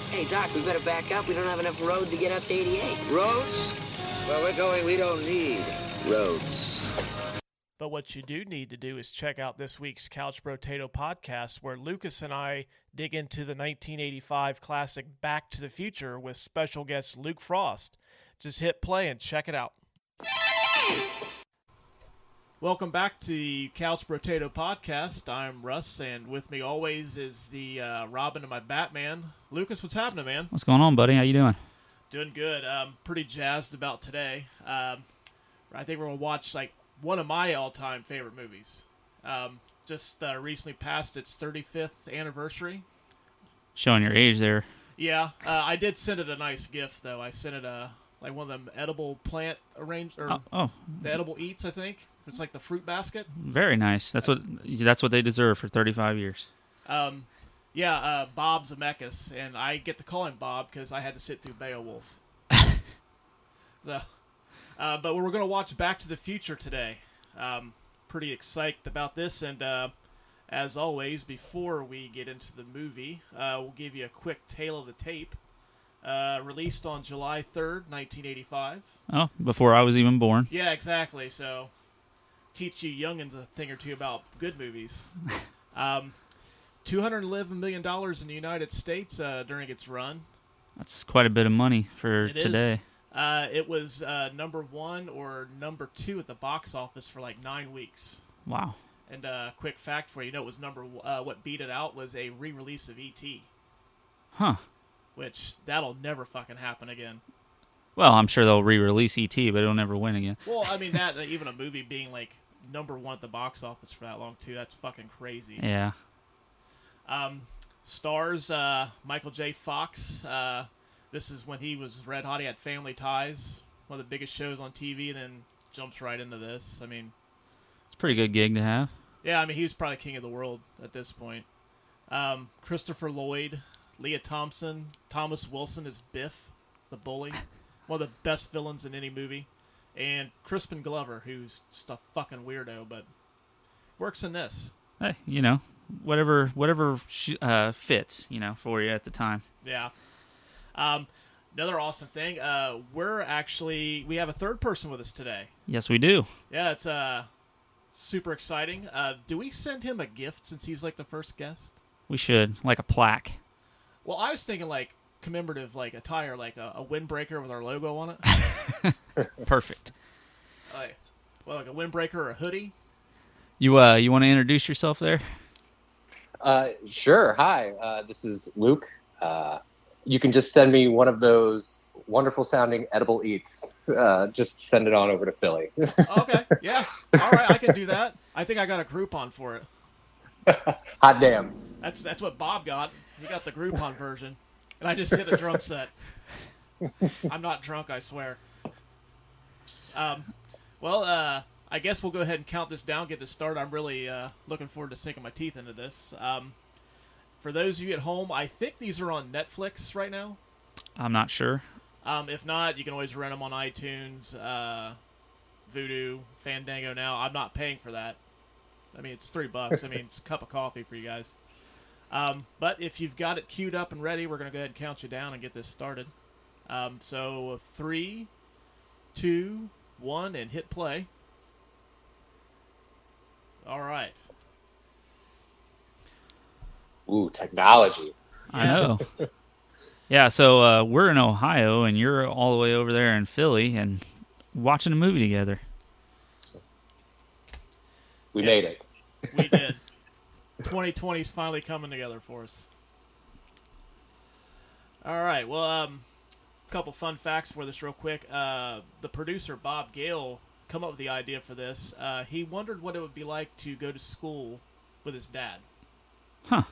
Hey, Doc, we better back up. We don't have enough road to get up to 88. Roads? Where we're going, we don't need roads. But what you do need to do is check out this week's Couch Brotato Podcast, where Lucas and I dig into the 1985 classic Back to the Future with special guest Luke Frost. Just hit play and check it out. Welcome back to the Couch Brotato Podcast. I'm Russ, and with me always is the Robin to my Batman. Lucas, what's happening, man? What's going on, buddy? How you doing? Doing good. Pretty jazzed about today. I think we're going to watch one of my all-time favorite movies. Just recently passed its 35th anniversary. Showing your age there. Yeah, I did send it a nice gift, though. I sent it one of them edible plant the edible eats, I think. It's like the fruit basket. Very nice. That's what they deserve for 35 years. Bob Zemeckis, and I get to call him Bob because I had to sit through Beowulf. But we're going to watch Back to the Future today. Pretty excited about this, and as always, before we get into the movie, we'll give you a quick tale of the tape. Released on July 3rd, 1985. Oh, before I was even born. Yeah, exactly. So, teach you youngins a thing or two about good movies. $211 million in the United States during its run. That's quite a bit of money for today. It was number 1 or number 2 at the box office for 9 weeks. Wow. And quick fact for you, it was what beat it out was a re-release of E.T. Huh. Which, that'll never fucking happen again. Well, I'm sure they'll re-release E.T., but it'll never win again. Well, I mean, that even a movie being number 1 at the box office for that long, too, that's fucking crazy. Yeah. Stars Michael J. Fox. This is when he was red hot. He had Family Ties, one of the biggest shows on TV, and then jumps right into this. I mean, it's a pretty good gig to have. Yeah, I mean, he was probably king of the world at this point. Christopher Lloyd, Leah Thompson, Thomas Wilson as Biff, the bully, one of the best villains in any movie, and Crispin Glover, who's just a fucking weirdo, but works in this. Hey, whatever fits, for you at the time. Yeah. Another awesome thing, we have a third person with us today. Yes, we do. Yeah, it's super exciting. Do we send him a gift since he's the first guest? We should, like a plaque. Well, I was thinking commemorative attire, a windbreaker with our logo on it. Perfect. A windbreaker or a hoodie. You want to introduce yourself there? Sure. Hi, this is Luke. You can just send me one of those wonderful sounding edible eats. Just send it on over to Philly. Okay. Yeah. All right. I can do that. I think I got a Groupon for it. Hot damn. That's what Bob got. He got the Groupon version. And I just hit a drum set. I'm not drunk, I swear. I guess we'll go ahead and count this down, get this started. I'm really looking forward to sinking my teeth into this. For those of you at home, I think these are on Netflix right now. I'm not sure. If not, you can always rent them on iTunes, Vudu, Fandango now. I'm not paying for that. I mean, it's $3. I mean, it's a cup of coffee for you guys. But if you've got it queued up and ready, we're going to go ahead and count you down and get this started. So 3, 2, 1, and hit play. All right. Ooh, technology. I know. Yeah, so we're in Ohio, and you're all the way over there in Philly, and watching a movie together. We made it. We did. 2020 is finally coming together for us. All right, well, a couple fun facts for this real quick. The producer, Bob Gale, come up with the idea for this. He wondered what it would be like to go to school with his dad. Huh.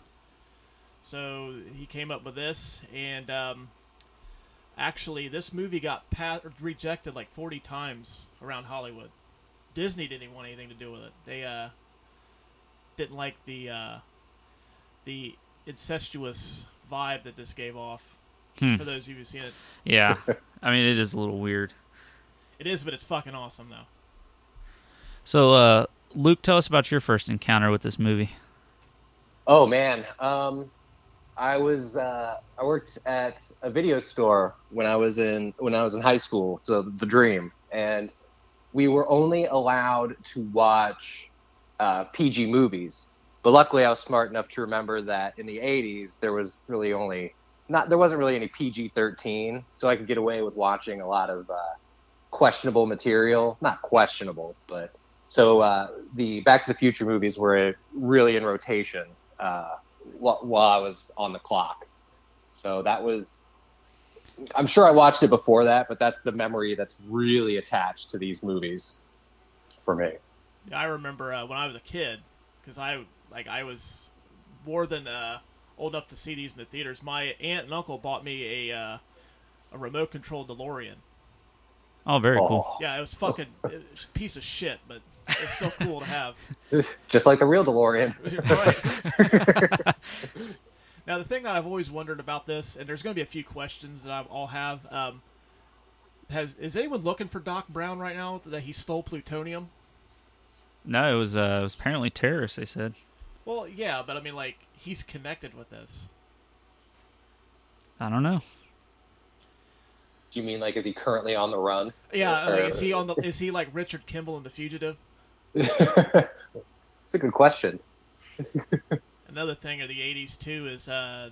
So he came up with this, and actually this movie got rejected 40 times around Hollywood. Disney didn't even want anything to do with it. They didn't like the incestuous vibe that this gave off. For those of you who've seen it. Yeah, I mean, it is a little weird. It is, but it's fucking awesome, though. So, Luke, tell us about your first encounter with this movie. Oh, man. I worked at a video store when I was in high school, so the Dream, and we were only allowed to watch PG movies. But luckily, I was smart enough to remember that in the '80s there wasn't really any PG-13, so I could get away with watching a lot of questionable material. Not questionable, but so the Back to the Future movies were really in rotation while I was on the clock. So that was. I'm sure I watched it before that, but that's the memory that's really attached to these movies for me. Yeah, I remember when I was a kid, because I was more than old enough to see these in the theaters. My aunt and uncle bought me a remote control DeLorean. Oh, very cool. Yeah, it was fucking a piece of shit, but it's still cool to have. Just like the real DeLorean. Right. Now, the thing that I've always wondered about this, and there's going to be a few questions that I'll have, is anyone looking for Doc Brown right now that he stole plutonium? No, it was apparently terrorists, they said. Well, yeah, but I mean, like, he's connected with this. I don't know. Do you mean, like, is he currently on the run? Yeah, like, is he like Richard Kimball in The Fugitive? It's a good question. Another thing of the 80s, too, is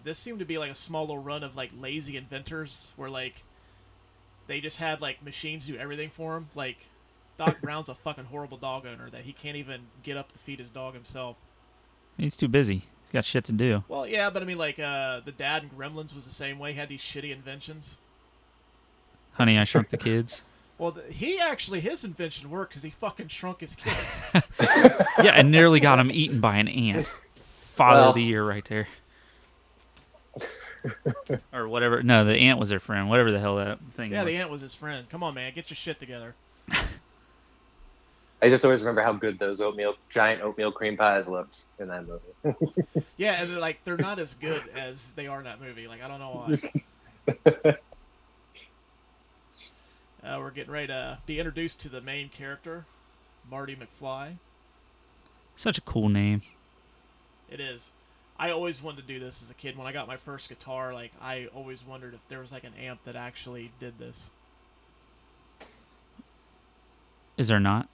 this seemed to be like a small little run of like lazy inventors where like they just had like machines do everything for him. Like Doc Brown's a fucking horrible dog owner that he can't even get up to feed his dog himself. He's too busy. He's got shit to do. Well, yeah, but I mean, like the dad in Gremlins was the same way. He had these shitty inventions. Honey, I Shrunk the Kids. Well, his invention worked because he fucking shrunk his kids. Yeah, and nearly got him eaten by an ant. Father of the Year right there. Or whatever. No, the ant was their friend. Whatever the hell that thing was. Yeah, the ant was his friend. Come on, man. Get your shit together. I just always remember how good those giant oatmeal cream pies looked in that movie. Yeah, and they're not as good as they are in that movie. Like, I don't know why. We're getting ready to be introduced to the main character, Marty McFly. Such a cool name. It is. I always wanted to do this as a kid. When I got my first guitar, like, I always wondered if there was like an amp that actually did this. Is there not?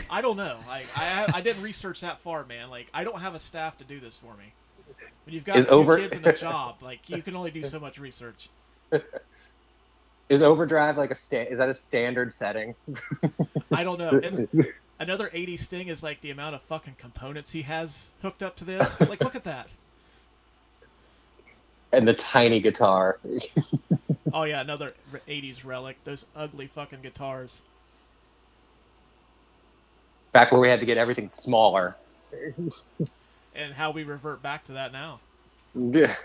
I don't know. Like, I didn't research that far, man. Like, I don't have a staff to do this for me. When you've got two kids and a job, like, you can only do so much research. Is overdrive like is that a standard setting? I don't know. And another 80s thing is like the amount of fucking components he has hooked up to this. Like, look at that. And the tiny guitar. Oh yeah, another 80s relic. Those ugly fucking guitars. Back where we had to get everything smaller. And how we revert back to that now. Yeah.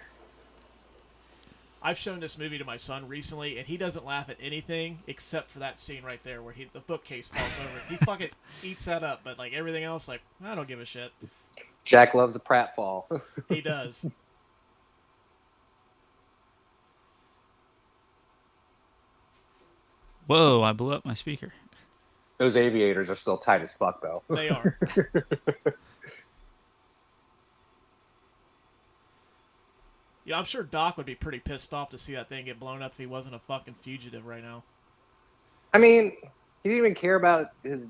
I've shown this movie to my son recently, and he doesn't laugh at anything except for that scene right there where the bookcase falls over. He fucking eats that up, but like everything else, like, I don't give a shit. Jack loves a pratfall. He does. Whoa, I blew up my speaker. Those aviators are still tight as fuck, though. They are. Yeah, I'm sure Doc would be pretty pissed off to see that thing get blown up if he wasn't a fucking fugitive right now. I mean, he didn't even care about his,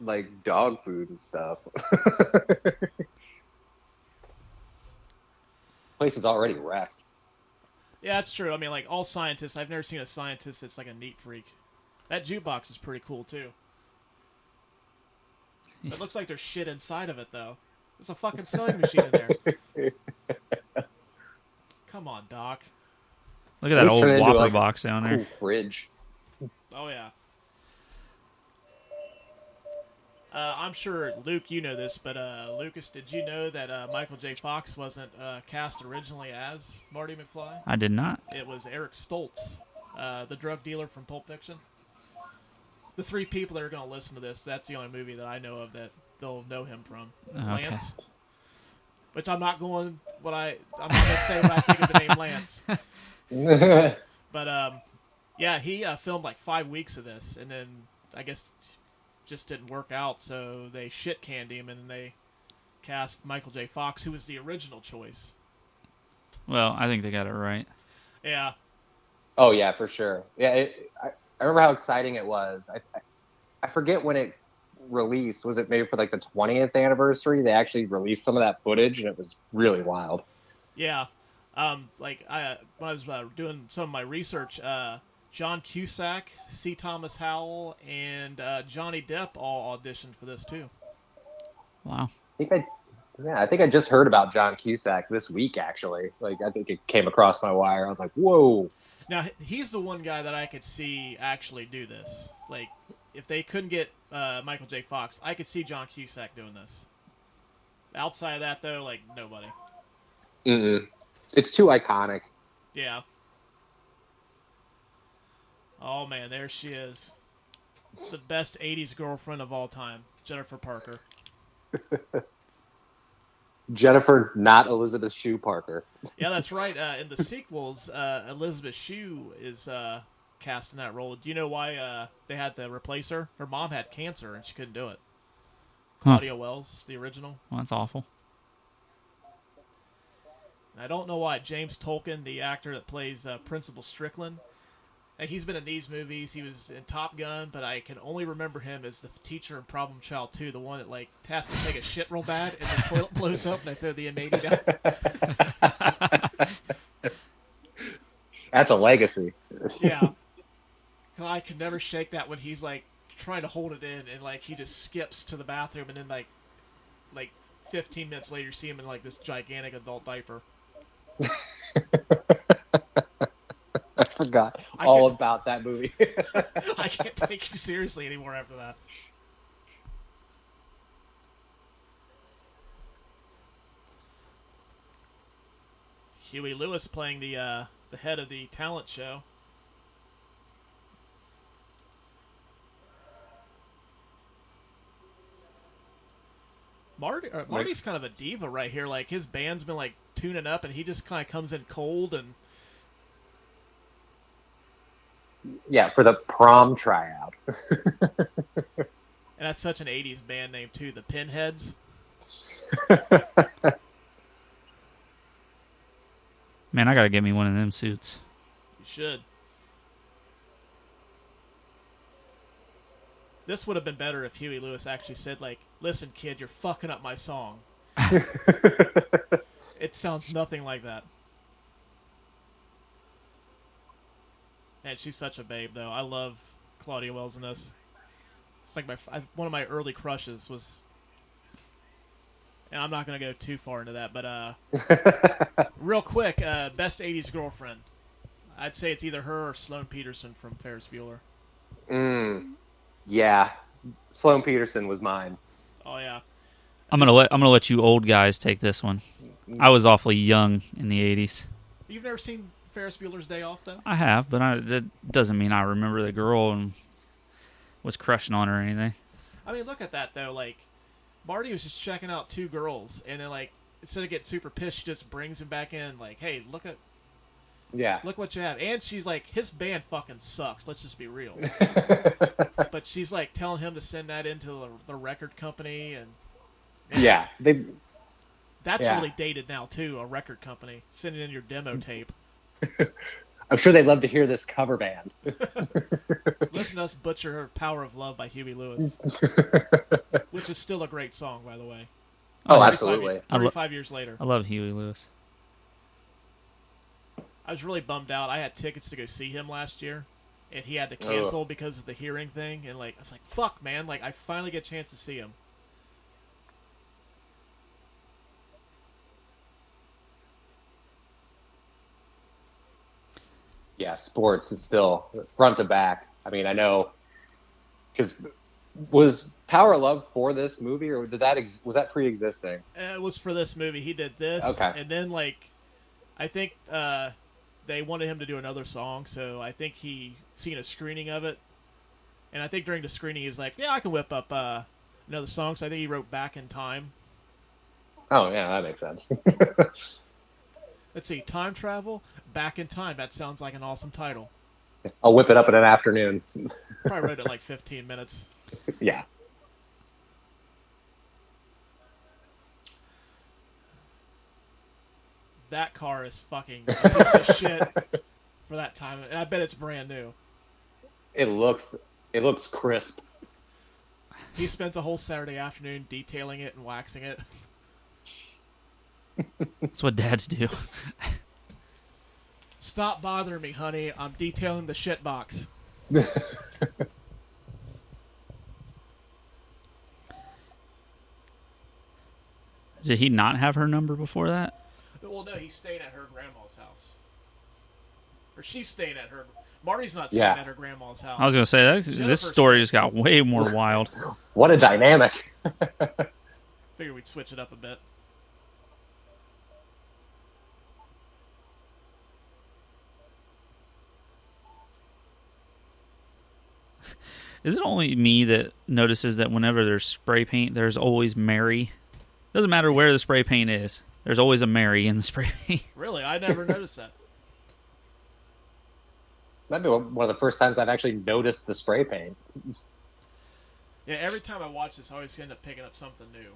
like, dog food and stuff. Place is already wrecked. Yeah, that's true. I mean, like, all scientists, I've never seen a scientist that's like a neat freak. That jukebox is pretty cool, too. It looks like there's shit inside of it, though. There's a fucking sewing machine in there. Come on, Doc. Look at that old Whopper box down there. Cool fridge. Oh, yeah. I'm sure, Luke, you know this, but Lucas, did you know that Michael J. Fox wasn't cast originally as Marty McFly? I did not. It was Eric Stoltz, the drug dealer from Pulp Fiction. The three people that are going to listen to this, that's the only movie that I know of that they'll know him from. Okay. Lance. Which I'm not going to say what I think of the name Lance. But yeah, he filmed like 5 weeks of this, and then I guess just didn't work out, so they shit canned him, and they cast Michael J. Fox, who was the original choice. Well, I think they got it right. Yeah. Oh yeah, for sure. Yeah, I remember how exciting it was. I forget when it released. Was it maybe for like the 20th anniversary? They actually released some of that footage, and it was really wild. Yeah. When I was doing some of my research, John Cusack, C. Thomas Howell, and Johnny Depp all auditioned for this too. Wow. I think I just heard about John Cusack this week, actually. Like, I think it came across my wire. I was like, whoa. Now, he's the one guy that I could see actually do this. Like, if they couldn't get Michael J. Fox, I could see John Cusack doing this. Outside of that, though, like, nobody. Mm-mm. It's too iconic. Yeah. Oh, man, there she is. The best 80s girlfriend of all time, Jennifer Parker. Jennifer, not Elizabeth Shue Parker. Yeah, that's right. In the sequels, Elizabeth Shue is cast in that role. Do you know why they had to replace her? Her mom had cancer and she couldn't do it. Claudia Wells, the original. Well, that's awful. I don't know why James Tolkien, the actor that plays Principal Strickland, like, he's been in these movies. He was in Top Gun, but I can only remember him as the teacher in Problem Child 2, the one that like has to take a shit real bad and the toilet blows up and they throw the M80 down. That's a legacy. Yeah. I can never shake that when he's like trying to hold it in and like he just skips to the bathroom and then like 15 minutes later you see him in like this gigantic adult diaper. I forgot all about that movie. I can't take you seriously anymore after that. Huey Lewis playing the head of the talent show. Marty's kind of a diva right here. Like, his band's been like tuning up, and he just kind of comes in cold and. Yeah, for the prom tryout. And that's such an 80s band name, too. The Pinheads. Man, I gotta get me one of them suits. You should. This would have been better if Huey Lewis actually said, like, listen, kid, you're fucking up my song. It sounds nothing like that. Man, she's such a babe, though. I love Claudia Wells in this. It's like one of my early crushes was... And I'm not going to go too far into that, but real quick, best 80s girlfriend. I'd say it's either her or Sloane Peterson from Ferris Bueller. Yeah, Sloane Peterson was mine. Oh yeah. I'm gonna let you old guys take this one. I was awfully young in the 80s. You've never seen Ferris Bueller's Day Off, though? I have, but that doesn't mean I remember the girl and was crushing on her or anything. I mean, look at that, though. Like, Marty was just checking out two girls, and then, like, instead of getting super pissed, she just brings him back in, like, hey, look what you have. And she's like, his band fucking sucks. Let's just be real. But she's, like, telling him to send that into the record company, and yeah, that's really dated now, too, a record company. Sending in your demo tape. I'm sure they'd love to hear this cover band. Listen to us butcher Power of Love by Huey Lewis. Which is still a great song, by the way. Oh, absolutely. 35 years later. I love Huey Lewis. I was really bummed out. I had tickets to go see him last year, and he had to cancel because of the hearing thing. And, like, I was like, fuck, man. Like, I finally get a chance to see him. Yeah, sports is still front to back. I mean, I know, because was Power of Love for this movie, or was that pre-existing? It was for this movie. He did this, and then, like, I think they wanted him to do another song, so I think he seen a screening of it, and I think during the screening he was like, yeah, I can whip up another song, so I think he wrote Back in Time. Oh, yeah, that makes sense. Let's see, Time Travel, Back in Time. That sounds like an awesome title. I'll whip it up in an afternoon. Probably wrote it like 15 minutes. Yeah. that car is fucking a piece of shit for that time, and I bet it's brand new. It looks crisp. He spends a whole Saturday afternoon detailing it and waxing it. That's what dads do. Stop bothering me, honey. I'm detailing the shit box. Did he not have her number before that? Well, no, he's staying at her grandma's house. Or she's staying at her... Marty's not staying at her grandma's house. I was going to say, this story just got way more wild. What a dynamic. Figured we'd switch it up a bit. Is it only me that notices that whenever there's spray paint, there's always Mary? Doesn't matter where the spray paint is. There's always a Mary in the spray paint. Really? I never noticed that. That'd be one of the first times I've actually noticed the spray paint. Yeah, every time I watch this, I always end up picking up something new.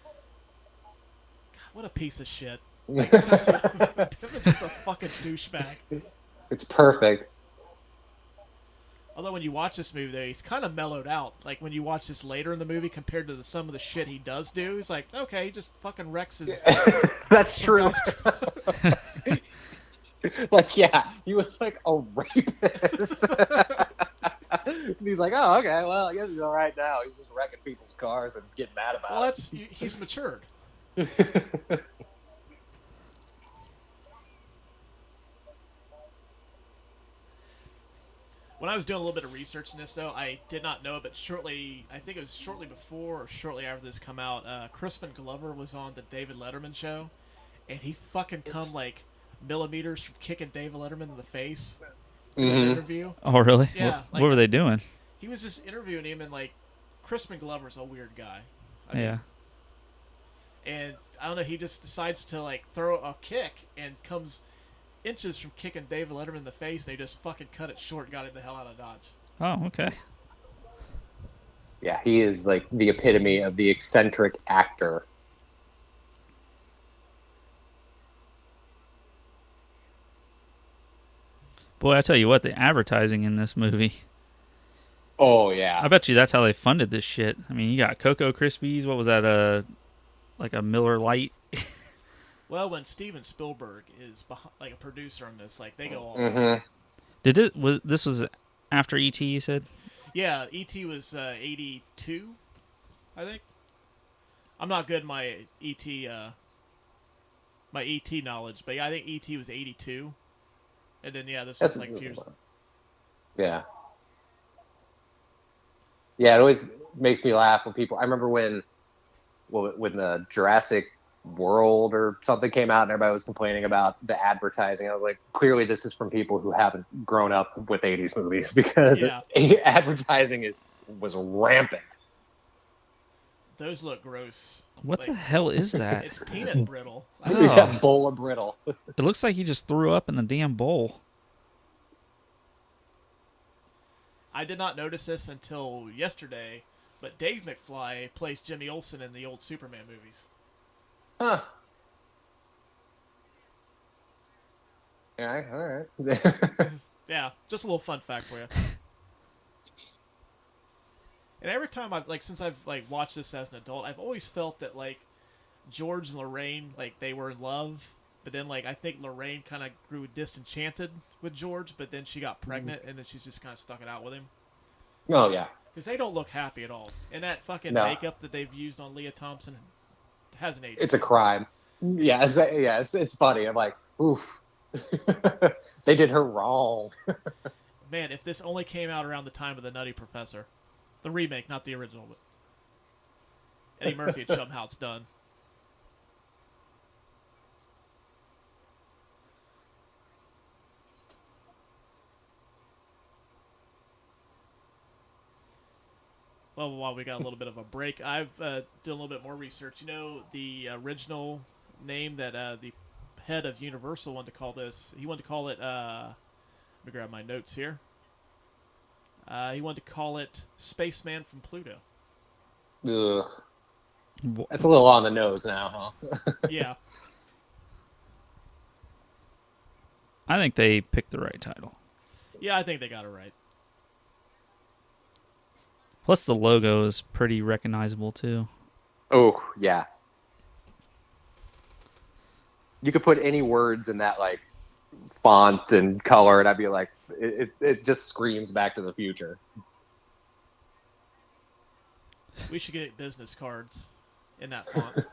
God, what a piece of shit. Piven's just a fucking douchebag. It's perfect. Although when you watch this movie, though, he's kind of mellowed out. Like, when you watch this later in the movie compared to some of the shit he does do, he's like, okay, he just fucking wrecks his... That's true. Like, yeah, he was like a rapist. And he's like, oh, okay, well, I guess he's all right now. He's just wrecking people's cars and getting mad about Well, it. he's matured. When I was doing a little bit of research in this, though, I did not know it, but I think it was shortly before or shortly after this come out, Crispin Glover was on the David Letterman show, and he fucking come, like, millimeters from kicking David Letterman in the face in an interview. Oh, really? Yeah. What were they doing? He was just interviewing him, and, like, Crispin Glover's a weird guy. Yeah. And, I don't know, he just decides to, like, throw a kick and comes... inches from kicking David Letterman in the face, they just fucking cut it short and got him the hell out of Dodge. Oh, okay. Yeah, he is like the epitome of the eccentric actor. Boy, I tell you what, the advertising in this movie. Oh, yeah. I bet you that's how they funded this shit. I mean, you got Cocoa Krispies. What was that? Like a Miller Lite? Well, when Steven Spielberg is like a producer on this, like they go all. Mm-hmm. This was after E.T. You said? Yeah, E.T. was 82, I think. I'm not good at my E.T. Knowledge, but yeah, I think E.T. was 82, and then this was like a few years. Yeah. Yeah, it always makes me laugh when people. I remember when the Jurassic World or something came out and everybody was complaining about the advertising. I was like, clearly this is from people who haven't grown up with 80s movies, because advertising was rampant. Those look gross. What the hell is that? It's peanut brittle. Oh. Yeah, bowl of brittle. It looks like he just threw up in the damn bowl. I did not notice this until yesterday, but Dave McFly plays Jimmy Olsen in the old Superman movies. Huh. Yeah, all right. Yeah, just a little fun fact for you. And every time since I've watched this as an adult, I've always felt that George and Lorraine, they were in love, but then I think Lorraine kind of grew disenchanted with George, but then she got pregnant, and then she's just kind of stuck it out with him. Oh yeah. Because they don't look happy at all, and that fucking makeup that they've used on Leah Thompson hasn't aged. It's a crime. Yeah, it's funny. I'm like, oof. They did her wrong. Man, if this only came out around the time of The Nutty Professor. The remake, not the original, but Eddie Murphy had shown how it's done. Well, while we got a little bit of a break, I've done a little bit more research. You know, the original name that the head of Universal wanted to call this, he wanted to call it, let me grab my notes here. He wanted to call it Spaceman from Pluto. Ugh. That's a little on the nose now, huh? Yeah. I think they picked the right title. Yeah, I think they got it right. Plus, the logo is pretty recognizable, too. Oh, yeah. You could put any words in that, like, font and color, and I'd be like, it just screams Back to the Future. We should get business cards in that font.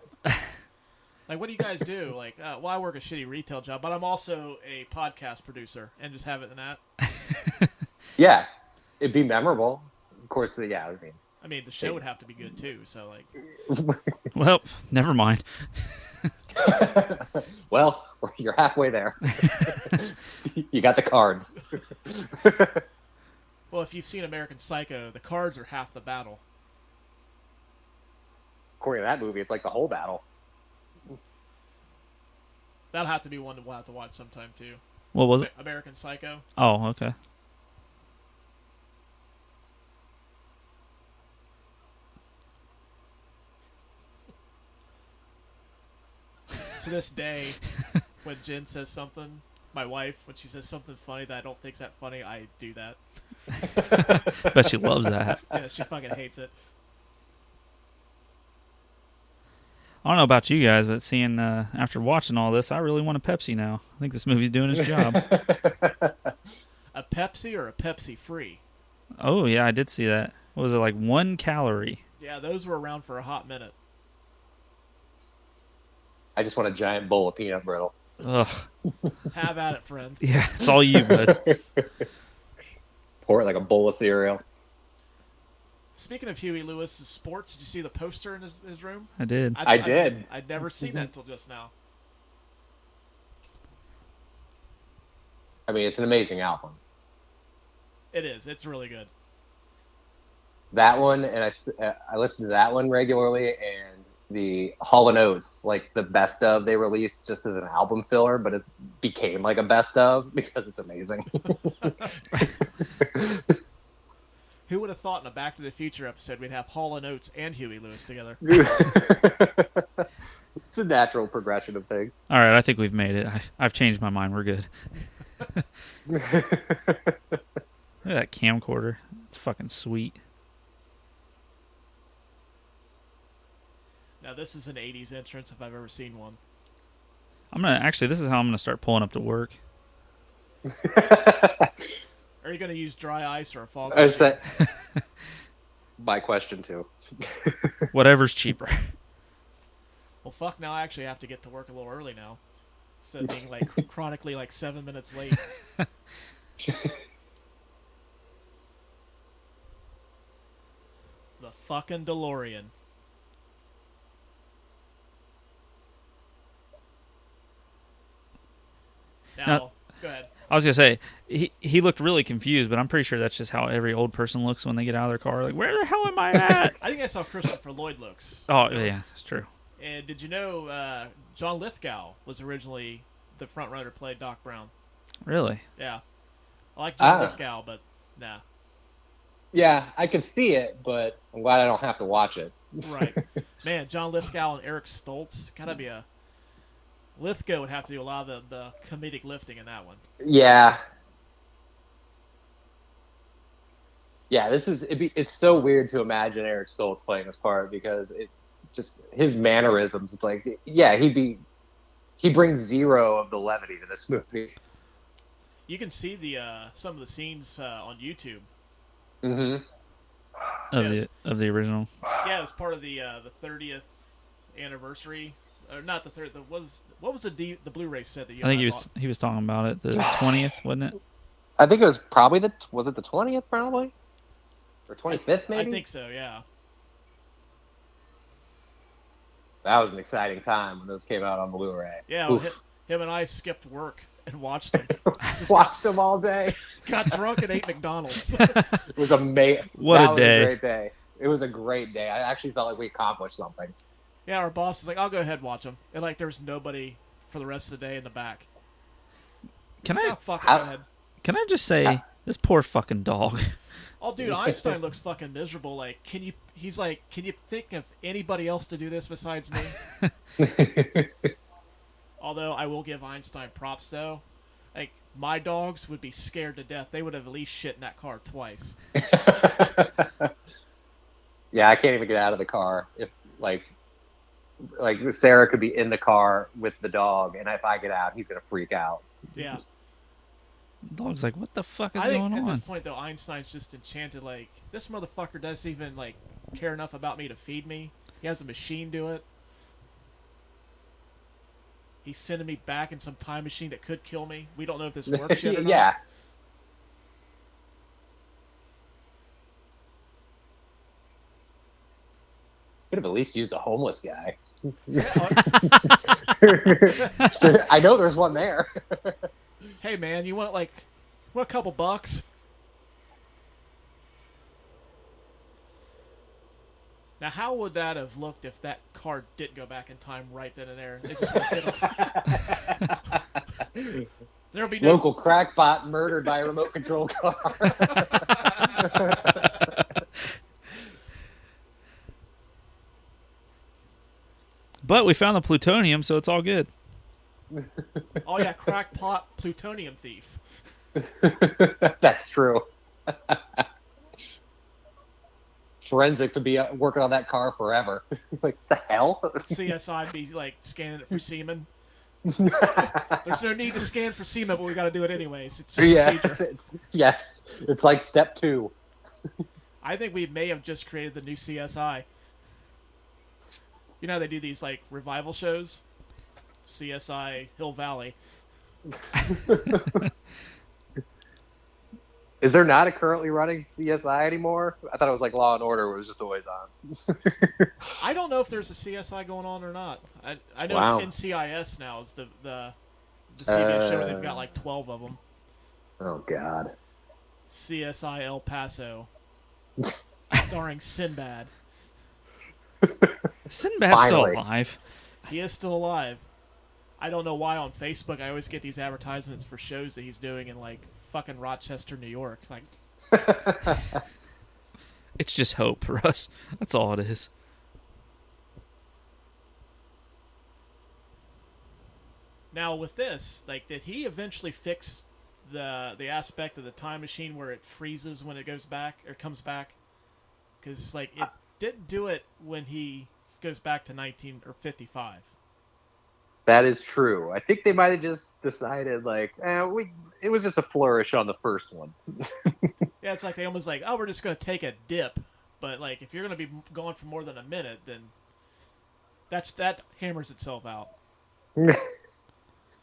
Like, what do you guys do? Like, well, I work a shitty retail job, but I'm also a podcast producer, and just have it in that. Yeah, it'd be memorable. Of course, yeah. I mean, the show would have to be good too. So, like, Well, never mind. Well, you're halfway there. You got the cards. well, if you've seen American Psycho, the cards are half the battle. According to that movie, it's like the whole battle. That'll have to be one that we'll have to watch sometime too. What was it? American Psycho. Oh, okay. To this day, when Jen says something, my wife, when she says something funny that I don't think's that funny, I do that. Bet she loves that. Yeah, she fucking hates it. I don't know about you guys, but seeing after watching all this, I really want a Pepsi now. I think this movie's doing its job. A Pepsi or a Pepsi free? Oh yeah, I did see that. What was it, like 1 calorie? Yeah, those were around for a hot minute. I just want a giant bowl of peanut brittle. Ugh. Have at it, friend. Yeah, it's all you, bud. Pour it like a bowl of cereal. Speaking of Huey Lewis's sports, did you see the poster in his room? I did. I did. I'd never seen that until just now. I mean, it's an amazing album. It is. It's really good. That one, and I listened to that one regularly, and the Hall & Oates, like the best of they released just as an album filler, but it became like a best of because it's amazing. Who would have thought in a Back to the Future episode we'd have Hall & Oates and Huey Lewis together? It's a natural progression of things. All right, I think we've made it. I've changed my mind. We're good. Look at that camcorder. It's fucking sweet. Now, this is an 80s entrance if I've ever seen one. This is how I'm gonna start pulling up to work. Are you going to use dry ice or a fog I machine? said, my question too. Whatever's cheaper. Well, fuck, now I actually have to get to work a little early now. Instead of being, like, chronically, like, 7 minutes late. The fucking DeLorean. Now, go ahead. I was gonna say he looked really confused, but I'm pretty sure that's just how every old person looks when they get out of their car. Like, where the hell am I at? I think that's how Christopher Lloyd looks. Oh yeah, that's true. And did you know John Lithgow was originally the front runner to play Doc Brown? Really? Yeah. I like John Lithgow, but nah. Yeah, I could see it, but I'm glad I don't have to watch it. Right. Man, John Lithgow and Eric Stoltz. Gotta be a... Lithgow would have to do a lot of the comedic lifting in that one. Yeah. Yeah, it's so weird to imagine Eric Stoltz playing this part because it just his mannerisms. It's like, yeah, he brings zero of the levity to this movie. You can see the some of the scenes on YouTube. Mm-hmm. Of the original. Yeah, it was part of the 30th anniversary. Or not the third. What was the Blu-ray set that you? I think he was talking about it. The 20th, wasn't it? I think it was probably was it the 20th probably, or 25th maybe? I think so. Yeah. That was an exciting time when those came out on Blu-ray. Yeah, well, him and I skipped work and watched them. Watched them all day. Got drunk and ate McDonald's. It was amazing. What a day! Was a great day. It was a great day. I actually felt like we accomplished something. Yeah, our boss is like, "I'll go ahead and watch them," and like, there was nobody for the rest of the day in the back. Can like, I? oh, fuck it, go ahead. Can I just say, This poor fucking dog. Oh, dude, Einstein looks fucking miserable. Like, he's like, can you think of anybody else to do this besides me? Although, I will give Einstein props, though. Like, my dogs would be scared to death. They would have at least shit in that car twice. Yeah, I can't even get out of the car. If, like Sarah could be in the car with the dog, and if I get out, he's going to freak out. Yeah. Dog's like, what the fuck is I think going at on? this point, though, Einstein's just enchanted. Like, this motherfucker doesn't even, like, care enough about me to feed me. He has a machine do it. He's sending me back in some time machine that could kill me. We don't know if this works yet or not. Yeah. Could have at least used a homeless guy. I know there's one there. Hey, man, you want a couple bucks? Now, how would that have looked if that car didn't go back in time right then and there? It just would have been there'll be no Local crackpot murdered by a remote control car. But we found the plutonium, so it's all good. Oh yeah, crackpot plutonium thief. That's true. Forensics would be working on that car forever. Like, the hell? CSI would be like scanning it for semen. There's no need to scan for semen, but we got to do it anyways. It's just Yeah, procedure. yes. It's like step 2. I think we may have just created the new CSI. You know how they do these like revival shows? CSI Hill Valley. Is there not a currently running CSI anymore? I thought it was like Law and Order, where it was just always on. I don't know if there's a CSI going on or not. I know Wow. it's NCIS now. Is the CBS show where they've got like 12 of them. Oh, God. CSI El Paso, starring Sinbad. Sinbad's still Finally. alive. He is still alive. I don't know why on Facebook I always get these advertisements for shows that he's doing in like fucking Rochester, New York. Like, It's just hope, Russ. That's all it is. now with this, like, did he eventually fix the aspect of the time machine where it freezes when it goes back or comes back? Because like it didn't do it when he goes back to 1955. That is true. I think they might have just decided, like, it was just a flourish on the first one. Yeah, it's like they almost like, oh, we're just going to take a dip. But, like, if you're going to be gone for more than a minute, then that hammers itself out.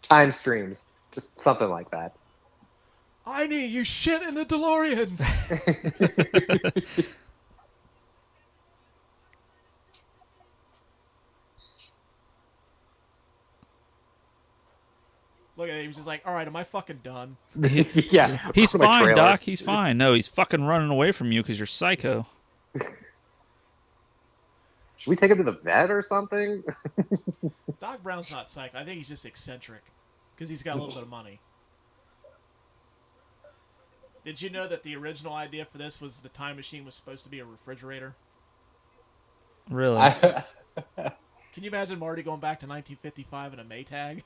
Time streams. Just something like that. I need you shit in the DeLorean. Look at it. He was just like, all right, am I fucking done? Yeah. He's from a fine, trailer. Doc. He's fine. No, he's fucking running away from you because you're psycho. Should we take him to the vet or something? Doc Brown's not psych. I think he's just eccentric because he's got a little bit of money. Did you know that the original idea for this was the time machine was supposed to be a refrigerator? Really? Can you imagine Marty going back to 1955 in a Maytag?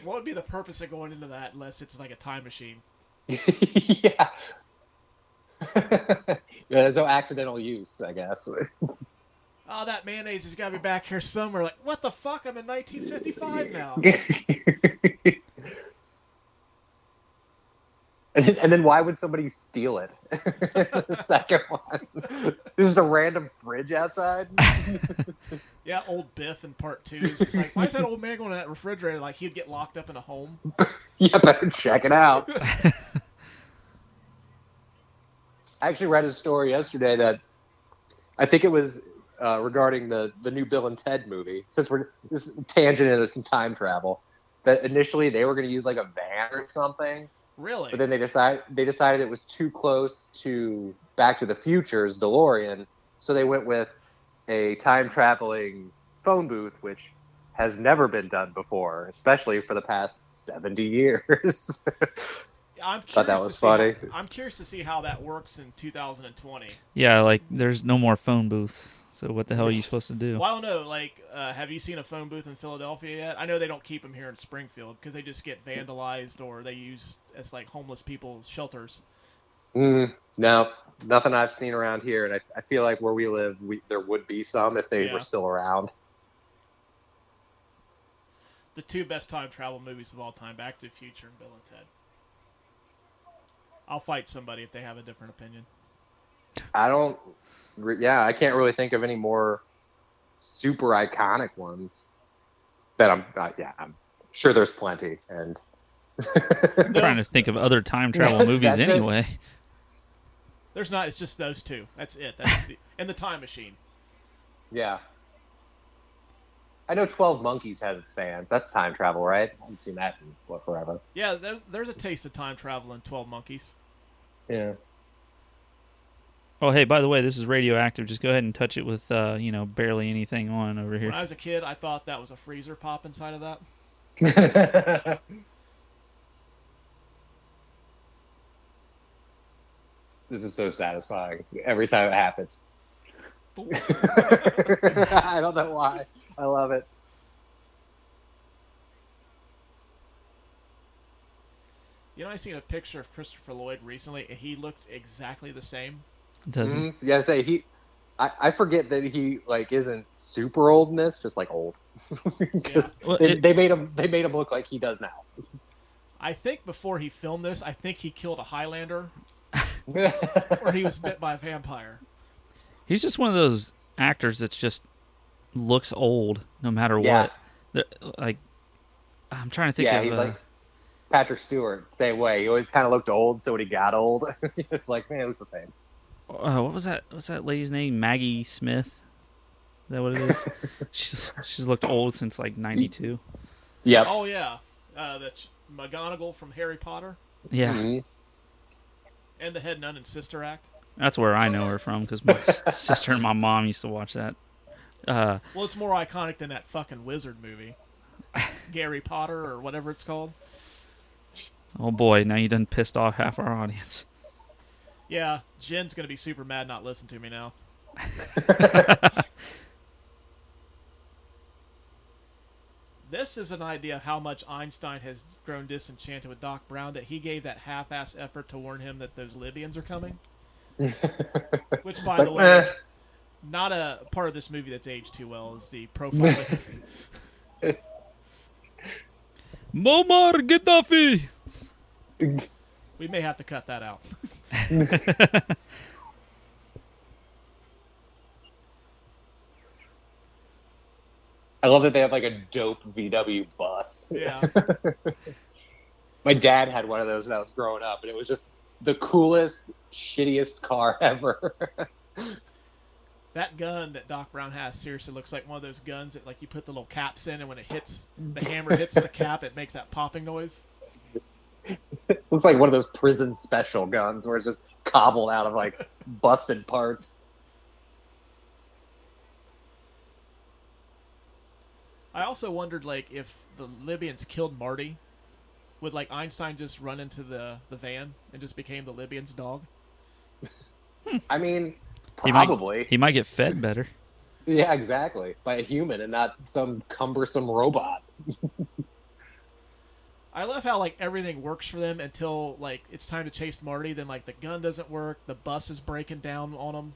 What would be the purpose of going into that unless it's like a time machine? Yeah. There's no accidental use, I guess. Oh, that mayonnaise has got to be back here somewhere. Like, what the fuck? I'm in 1955 now. And then why would somebody steal it? The second one. There's just a random fridge outside. Yeah, old Biff in part 2 is just like, why is that old man going to that refrigerator? Like, he'd get locked up in a home. Yeah, better check it out. I actually read a story yesterday that I think it was regarding the new Bill and Ted movie. Since we're this tangent into some time travel, that initially they were going to use like a van or something. Really? But then they decided it was too close to Back to the Future's DeLorean, so they went with a time traveling phone booth, which has never been done before, especially for the past 70 years. Thought that was funny. I'm curious to see how that works in 2020. Yeah, like there's no more phone booths. So what the hell are you supposed to do? Well, I don't know. Like, have you seen a phone booth in Philadelphia yet? I know they don't keep them here in Springfield because they just get vandalized or they use as like homeless people's shelters. No, nothing I've seen around here, and I feel like where we live, there would be some if they were still around. The two best time travel movies of all time, Back to the Future and Bill and Ted. I'll fight somebody if they have a different opinion. I can't really think of any more super iconic ones that I'm sure there's plenty. And I'm trying to think of other time travel movies anyway. There's not. It's just those two. That's it. And the Time Machine. Yeah. I know 12 Monkeys has its fans. That's time travel, right? I haven't seen that in forever. Yeah, there's a taste of time travel in 12 Monkeys. Yeah. Oh, hey, by the way, this is radioactive. Just go ahead and touch it with, barely anything on over here. When I was a kid, I thought that was a freezer pop inside of that. This is so satisfying every time it happens. I don't know why. I love it. You know, I seen a picture of Christopher Lloyd recently, and he looks exactly the same. Does he? Mm-hmm. Yeah, I forget that he isn't super old in this, just like old. They made him look like he does now. I think before he filmed this, I think he killed a Highlander, or he was bit by a vampire. He's just one of those actors that just looks old no matter what. Like, I'm trying to think of... Yeah, he's like Patrick Stewart, same way. He always kind of looked old, so when he got old, it's like, man, it looks the same. What was that? What's that lady's name? Maggie Smith? Is that what it is? she's looked old since, like, 92. Yep. Oh, yeah. That's McGonagall from Harry Potter. Yeah. Mm-hmm. And the Head Nun and Sister Act. That's where I know her from, because my sister and my mom used to watch that. Well, it's more iconic than that fucking wizard movie. Gary Potter, or whatever it's called. Oh boy, now you done pissed off half our audience. Yeah, Jen's going to be super mad not listening to me now. This is an idea of how much Einstein has grown disenchanted with Doc Brown, that he gave that half-ass effort to warn him that those Libyans are coming. Which, by the way, not a part of this movie that's aged too well is the profiling. Muammar Gaddafi! We may have to cut that out. I love that they have like a dope VW bus. Yeah. My dad had one of those when I was growing up, and it was just the coolest, shittiest car ever. That gun that Doc Brown has seriously looks like one of those guns that, like, you put the little caps in, and when it hits, the hammer hits the cap, it makes that popping noise. It looks like one of those prison special guns where it's just cobbled out of, like, busted parts. I also wondered, like, if the Libyans killed Marty, would, like, Einstein just run into the van and just became the Libyans' dog? I mean, probably. He might get fed better. Yeah, exactly. By a human and not some cumbersome robot. I love how, like, everything works for them until, like, it's time to chase Marty. Then, like, the gun doesn't work. The bus is breaking down on them.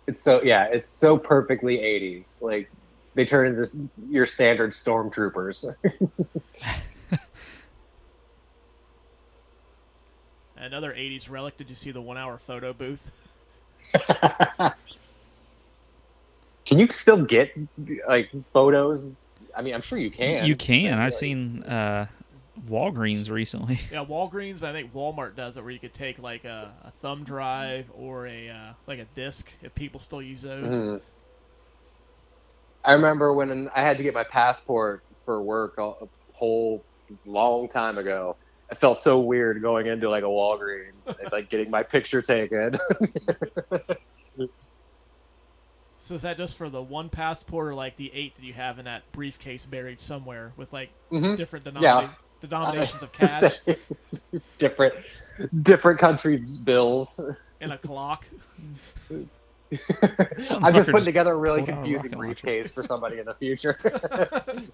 It's so perfectly 80s. Like, they turn into your standard stormtroopers. Another 80s relic. Did you see the 1 hour photo booth? Can you still get, like, photos? I mean, I'm sure you can. You can. I've seen Walgreens recently. Yeah, Walgreens. I think Walmart does it, where you could take like a thumb drive or a disc, if people still use those. Mm-hmm. I remember when I had to get my passport for work a whole long time ago. I felt so weird going into like a Walgreens and like getting my picture taken. So is that just for the one passport, or like the 8 that you have in that briefcase buried somewhere with like different denominations of cash? different countries' bills. And a clock. I'm just putting together a really confusing briefcase for somebody in the future.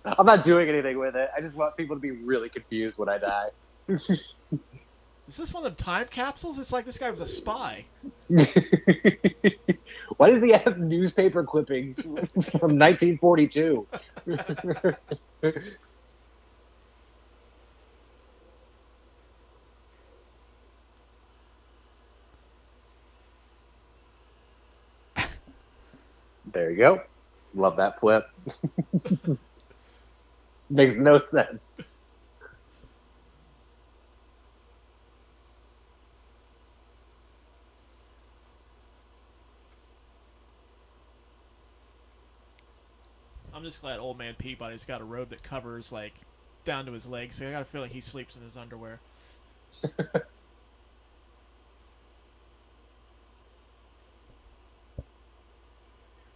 I'm not doing anything with it. I just want people to be really confused when I die. Is this one of them time capsules? It's like this guy was a spy. Why does he have newspaper clippings from 1942? There you go. Love that flip. Makes no sense. I'm just glad old man Peabody's got a robe that covers like down to his legs. So I got a feeling he sleeps in his underwear.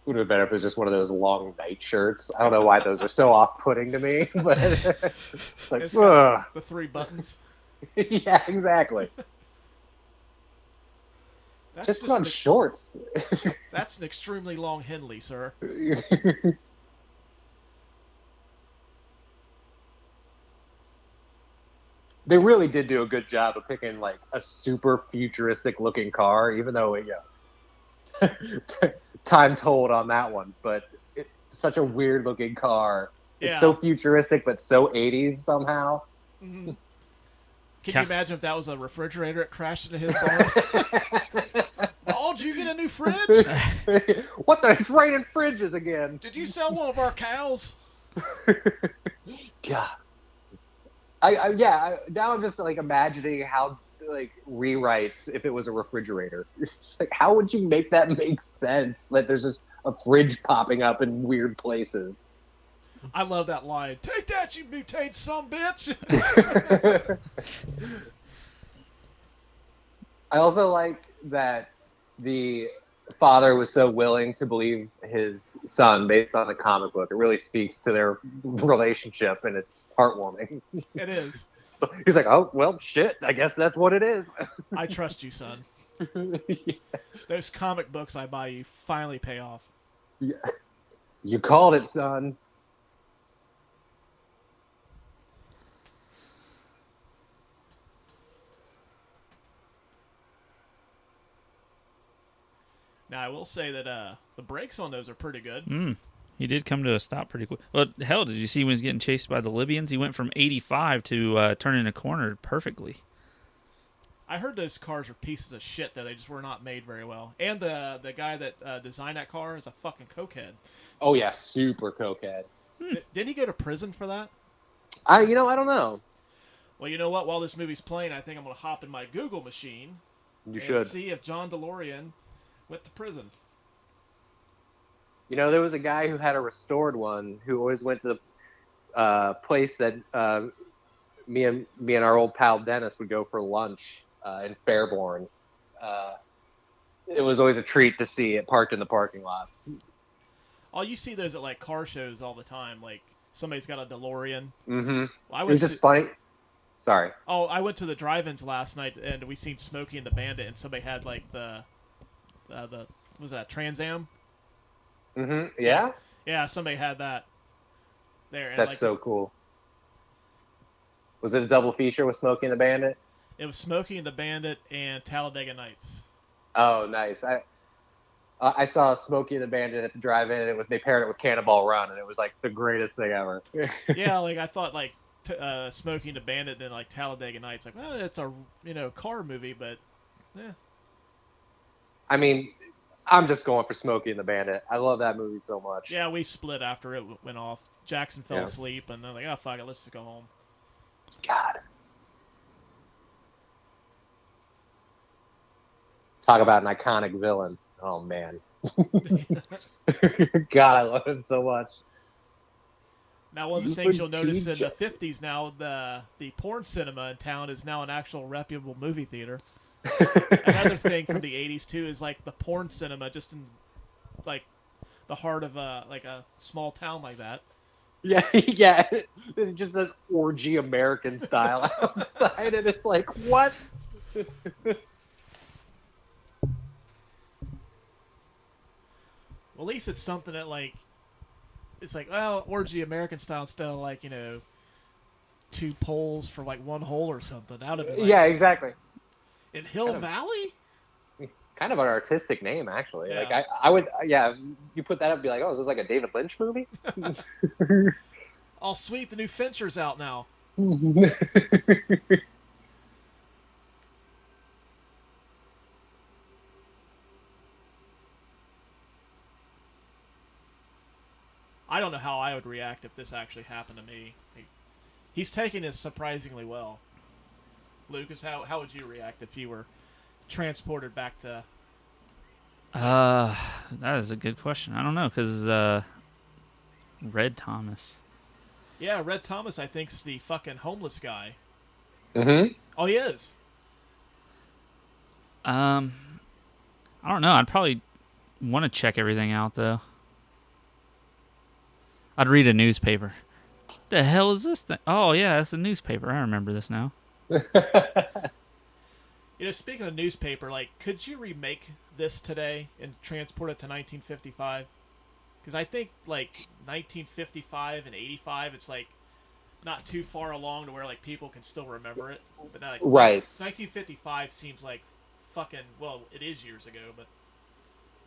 Would have been better if it was just one of those long night shirts. I don't know why those are so off-putting to me, but it's like, it's got the 3 buttons. Yeah, exactly. That's just on shorts. That's an extremely long Henley, sir. They really did do a good job of picking like a super futuristic looking car, even though time told on that one. But it's such a weird looking car. Yeah. It's so futuristic, but so 80s somehow. Mm-hmm. Can you imagine if that was a refrigerator that crashed into his barn? Oh, did you get a new fridge? What the? It's raining fridges again. Did you sell one of our cows? God. Now I'm just like imagining how like rewrites if it was a refrigerator. It's like, how would you make that make sense? Like there's just a fridge popping up in weird places. I love that line. Take that, you mutate some bitch. I also like that the father was so willing to believe his son based on the comic book. It really speaks to their relationship, and it's heartwarming. It is. So he's like, oh, well, shit, I guess that's what it is. I trust you, son. Yeah. Those comic books I buy you finally pay off. Yeah. You called it, son. Now, I will say that the brakes on those are pretty good. He did come to a stop pretty quick. Well, hell, did you see when he was getting chased by the Libyans? He went from 85 to turning a corner perfectly. I heard those cars are pieces of shit, though. They just were not made very well. And the guy that designed that car is a fucking cokehead. Oh, yeah, super cokehead. Didn't he go to prison for that? I don't know. Well, you know what? While this movie's playing, I think I'm going to hop in my Google machine should see if John DeLorean went to prison. You know, there was a guy who had a restored one who always went to the place that me and our old pal Dennis would go for lunch in Fairborn. It was always a treat to see it parked in the parking lot. Oh, you see those at like car shows all the time. Like somebody's got a DeLorean. Mm-hmm. Well, it was just funny. Sorry. Oh, I went to the drive-ins last night and we seen Smokey and the Bandit, and somebody had like the what was that, Trans Am? Mm-hmm. Yeah? Yeah, somebody had that there. And that's like, so cool. Was it a double feature with Smokey and the Bandit? It was Smokey and the Bandit and Talladega Nights. Oh, nice. I saw Smokey and the Bandit at the drive-in, and they paired it with Cannonball Run, and it was like the greatest thing ever. Yeah, like I thought like Smokey and the Bandit and like Talladega Nights. Like, well, it's a car movie, but yeah. I mean, I'm just going for Smokey and the Bandit. I love that movie so much. Yeah, we split after it went off. Jackson fell asleep, and they're like, oh, fuck it, let's just go home. God. Talk about an iconic villain. Oh, man. God, I love him so much. Now, one of the things you'll notice in the 50s now, the porn cinema in town is now an actual reputable movie theater. Another thing from the 80s, too, is like the porn cinema just in, like, the heart of a small town like that. Yeah, yeah. It just says orgy American style outside, and it's like, what? Well, at least it's something that it's like, well, orgy American style instead of 2 poles for one hole or something. That would have been Yeah, exactly. in Hill Valley. It's kind of an artistic name, actually. Yeah. I would, yeah. You put that up, and be like, oh, is this like a David Lynch movie? Oh, sweet, the new Fincher's out now. I don't know how I would react if this actually happened to me. He's taking this surprisingly well. Lucas, how would you react if you were transported back to... That is a good question. I don't know, because Red Thomas. Yeah, Red Thomas, I think's the fucking homeless guy. Mm-hmm. Oh, he is? I don't know. I'd probably want to check everything out, though. I'd read a newspaper. The hell is this thing? Oh, yeah, it's a newspaper. I remember this now. Speaking of newspaper, could you remake this today and transport it to 1955? Because I think, 1955 and 85, it's, not too far along to where, people can still remember it. But, right. 1955 seems like fucking, well, it is years ago, but,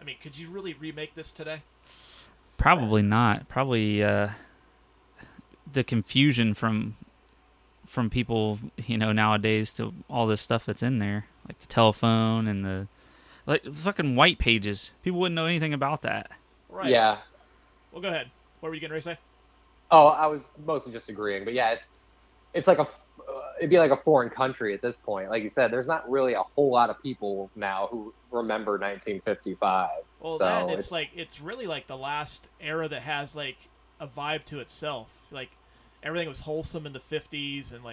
I mean, could you really remake this today? Probably not. Probably the confusion from people, nowadays to all this stuff that's in there, like the telephone and the fucking white pages. People wouldn't know anything about that. Right. Yeah. Well, go ahead. What were you getting ready to say? Oh, I was mostly just agreeing, but yeah, it's like it'd be like a foreign country at this point. Like you said, there's not really a whole lot of people now who remember 1955. Well, so then it's really the last era that has a vibe to itself. Everything was wholesome in the 50s, and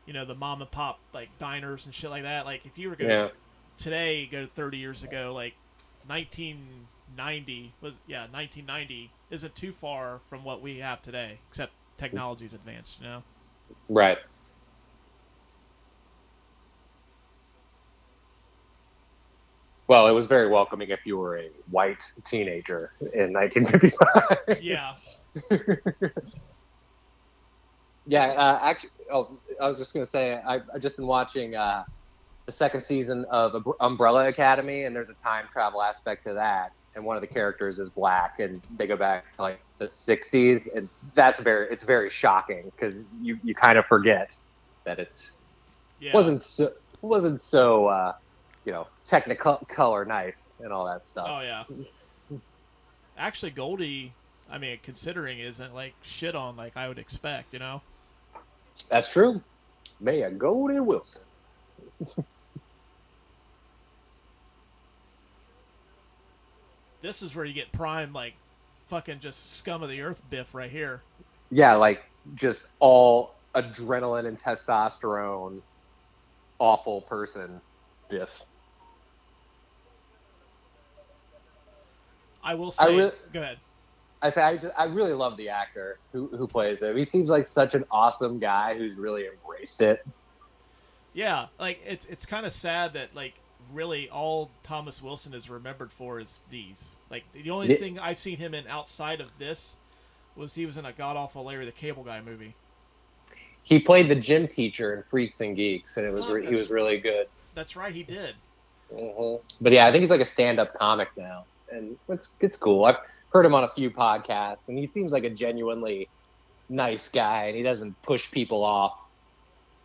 the mom and pop diners and shit like that. If you were going today, go 30 years ago, 1990 isn't too far from what we have today, except technology's advanced, Right. Well, it was very welcoming if you were a white teenager in 1955. Yeah. Yeah, actually, I was just going to say, I've just been watching the second season of Umbrella Academy, and there's a time travel aspect to that. And one of the characters is black, and they go back to the 60s, and it's very shocking because you kind of forget that wasn't so technicolor nice and all that stuff. Oh yeah. Actually, Goldie, I mean, considering isn't shit on I would expect, That's true. May Goldie Wilson. This is where you get prime, fucking just scum of the earth Biff right here. Yeah, just all adrenaline and testosterone, awful person Biff. I will say, go ahead. I really love the actor who plays him. He seems like such an awesome guy who's really embraced it. Yeah, it's kind of sad that really all Thomas Wilson is remembered for is these. The only thing I've seen him in outside of this was he was in a god-awful Larry the Cable Guy movie. He played the gym teacher in Freaks and Geeks, and he was really good. That's right, he did. Mm-hmm. But yeah, I think he's a stand-up comic now, and it's cool. I've heard him on a few podcasts, and he seems like a genuinely nice guy, and he doesn't push people off.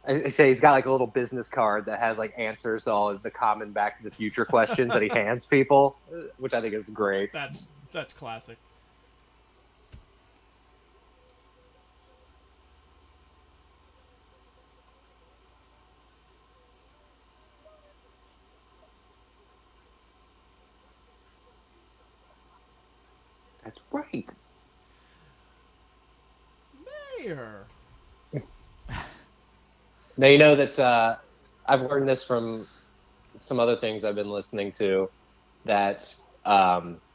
I say he's got a little business card that has answers to all of the common Back to the Future questions that he hands people, which I think is great. That's classic. That's right. Mayor. Now, you know that I've learned this from some other things I've been listening to, that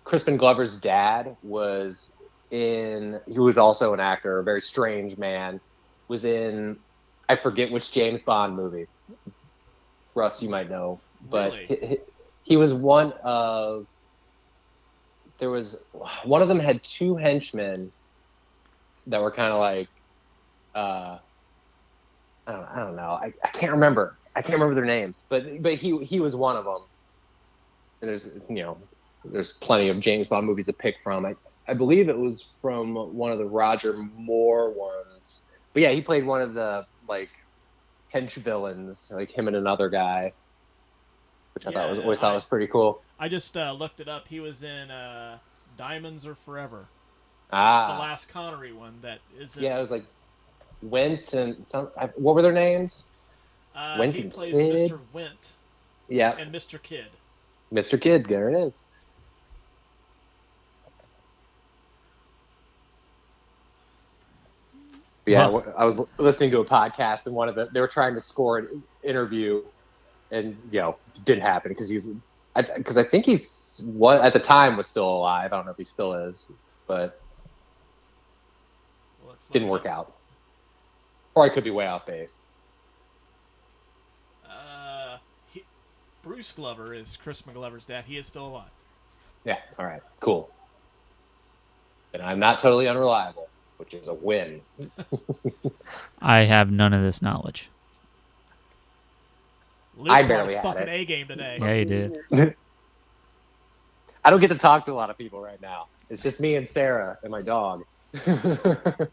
Crispin Glover's dad was in. He was also an actor, a very strange man. Was in, I forget which James Bond movie. Russ, you might know, but Really? he was one of. There was one of them had two henchmen that were kind of like, I don't know. I can't remember. I can't remember their names, but he was one of them. And there's plenty of James Bond movies to pick from. I believe it was from one of the Roger Moore ones. But yeah, he played one of the like hench villains, like him and another guy, which I thought was pretty cool. I just looked it up. He was in Diamonds Are Forever. The Ah, last Connery one that is in, yeah, it was like Went and some. What were their names? Went he and plays Kid? Mr. Went Yeah, and Mr. Kidd. Mr. Kidd. There it is. Yeah, Wow. I was listening to a podcast and they were trying to score an interview, and it didn't happen because I think he's what at the time was still alive. I don't know if he still is, but Well, let's look didn't it work up. out. Or I could be way off base. Bruce Glover is Crispin Glover's dad. He is still alive. Yeah, all right, cool. And I'm not totally unreliable, which is a win. I have none of this knowledge. Luke I brought barely his had fucking it. A game today. Yeah, you did. I don't get to talk to a lot of people right now. It's just me and Sarah and my dog. Well,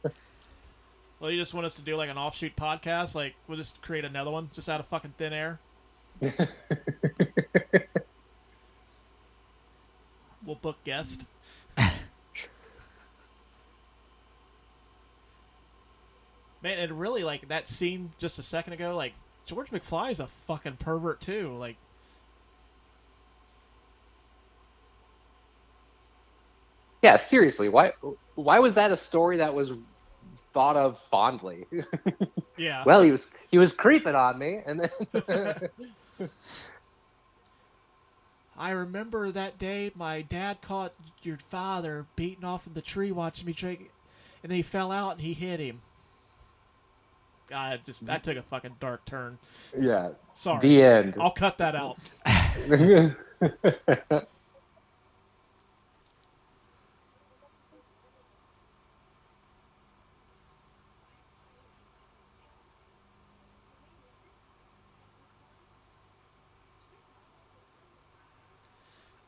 you just want us to do like an offshoot podcast? Like, we'll just create another one just out of fucking thin air? We'll book guest. Man, and really, like, that scene just a second ago, like, George McFly is a fucking pervert, too. Like, Yeah, seriously, why was that a story that was thought of fondly? yeah. Well, he was creeping on me, and then I remember that day my dad caught your father beating off in the tree watching me drink, and then he fell out and he hit him. God, that took a fucking dark turn. yeah, Sorry. the end. I'll cut that out.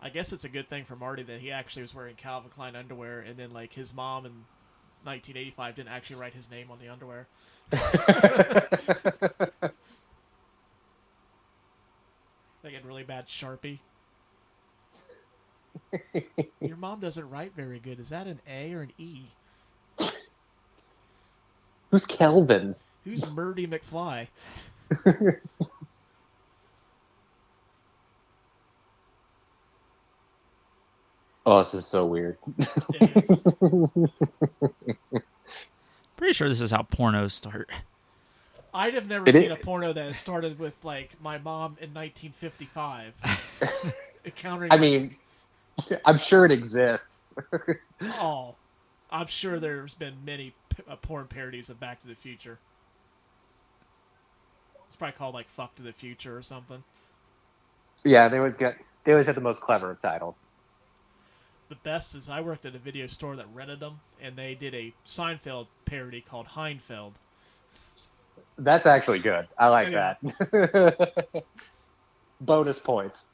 I guess it's a good thing for Marty that he actually was wearing Calvin Klein underwear, and then like his mom in 1985 didn't actually write his name on the underwear. Like in really bad Sharpie. Your mom doesn't write very good. Is that an A or an E? Who's Kelvin? Who's Marty McFly? Oh, this is so weird. It is. Pretty sure this is how pornos start. I'd have never seen a porno that started with like my mom in 1955 encountering. I mean, I'm sure it exists. Oh, I'm sure there's been many porn parodies of Back to the Future. It's probably called like "Fuck to the Future" or something. Yeah, they always have the most clever of titles. The best is I worked at a video store that rented them, and they did a Seinfeld parody called Heinfeld. That's actually good. I like Yeah. that. Bonus points.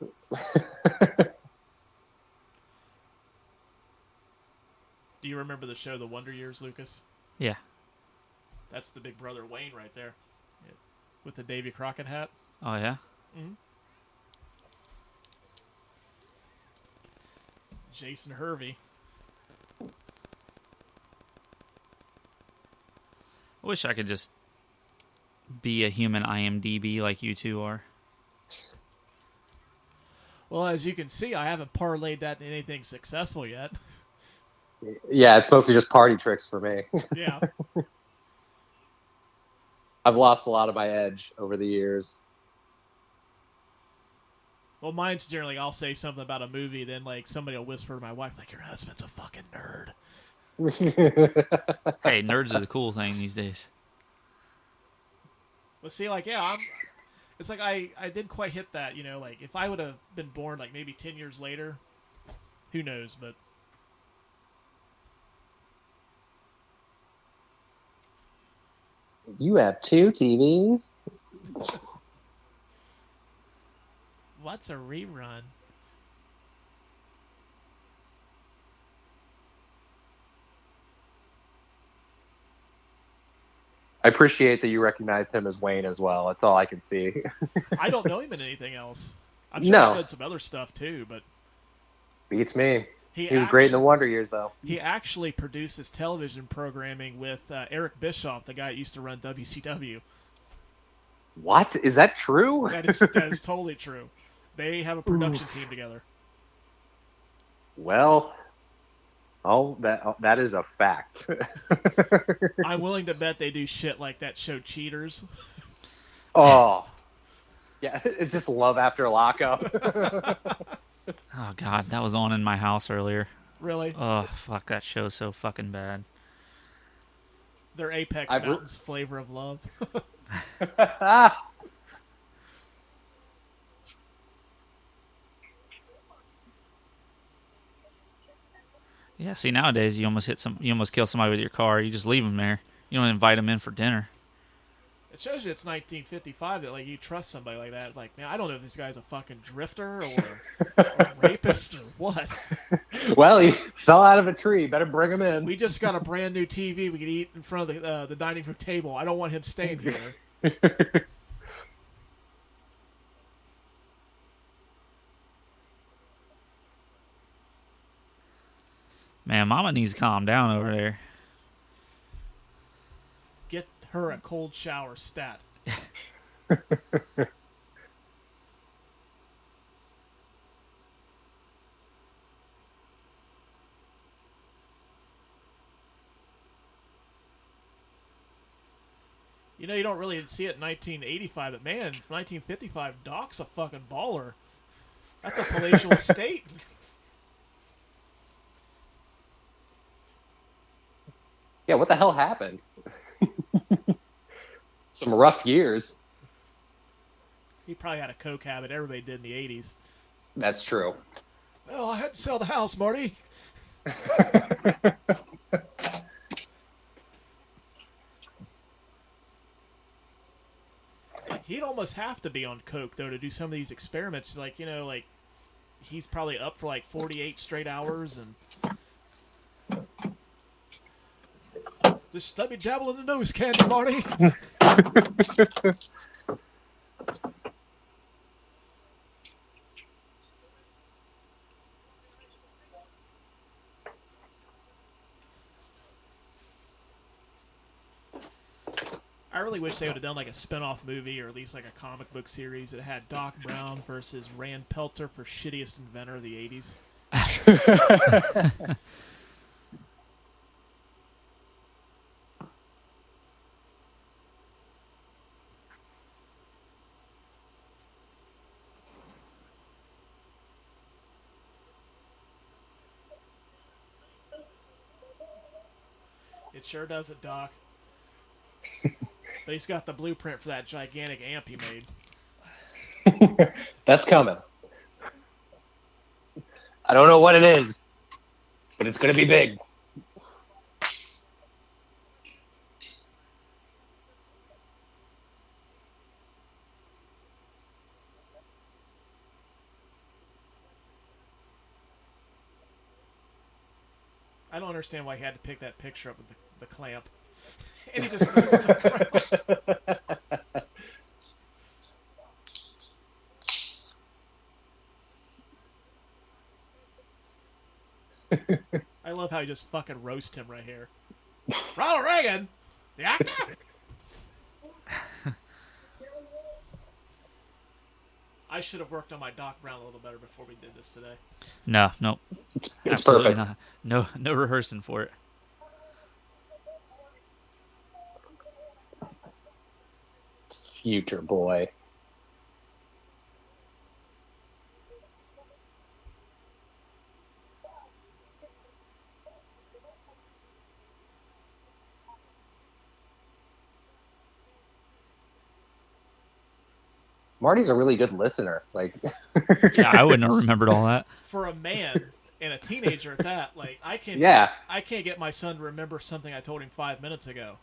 Do you remember the show The Wonder Years, Lucas? Yeah. That's the Big Brother Wayne right there, with the Davy Crockett hat. Oh, yeah? Mm-hmm. Jason Hervey. I wish I could just be a human IMDb like you two are. Well, as you can see, I haven't parlayed that in anything successful yet. Yeah, it's mostly just party tricks for me. Yeah. I've lost a lot of my edge over the years. Well, mine's generally I'll say something about a movie, then like somebody will whisper to my wife, like, "Your husband's a fucking nerd." Hey, nerds are the cool thing these days. But see, like, yeah, it's like I didn't quite hit that, you know. Like, if I would have been born like maybe 10 years later, who knows? But You have 2 TVs? what's a rerun? I appreciate that you recognize him as Wayne as well. That's all I can see. I don't know him in anything else. I'm sure No. he's done some other stuff too, but Beats me. he was great in the Wonder Years, though. He actually produces television programming with Eric Bischoff, the guy that used to run WCW. What? Is that true? That is totally true. They have a production team together. Well, that is a fact. I'm willing to bet they do shit like that show Cheaters. Oh. Yeah, it's just Love After Lockup. Oh, God, that was on in my house earlier. Really? Oh, fuck, that show's so fucking bad. Their Apex Mountains flavor of love. Yeah, see, nowadays you almost kill somebody with your car. You just leave them there. You don't invite them in for dinner. It shows you it's 1955 that like you trust somebody like that. It's like, man, I don't know if this guy's a fucking drifter or a rapist or what. Well, he fell out of a tree. Better bring him in. We just got a brand new TV we can eat in front of the dining room table. I don't want him staying here. Man, Mama needs to calm down over there. Get her a cold shower stat. You know, you don't really see it in 1985, but man, 1955, Doc's a fucking baller. That's a palatial estate. Yeah, what the hell happened? Some rough years. He probably had a coke habit. Everybody did in the 80s. That's true. Well, I had to sell the house, Marty. He'd almost have to be on coke, though, to do some of these experiments. Like, you know, like, he's probably up for, like, 48 straight hours, and just let me dabble in the nose candy, Marty. I really wish they would have done like a spin-off movie or at least like a comic book series that had Doc Brown versus Rand Pelter for shittiest inventor of the 80s. It sure doesn't, Doc. But he's got the blueprint for that gigantic amp he made. That's coming. I don't know what it is, but it's going to be big. I don't understand why he had to pick that picture up with the clamp. And he just throws it to the ground. I love how you just fucking roast him right here. Ronald Reagan, the actor. I should have worked on my Doc Brown a little better before we did this today. No, It's absolutely perfect. not. No rehearsing for it. Future boy. Marty's a really good listener. Like, Yeah, I wouldn't have remembered all that. For a man and a teenager at that, like I can't get my son to remember something I told him 5 minutes ago.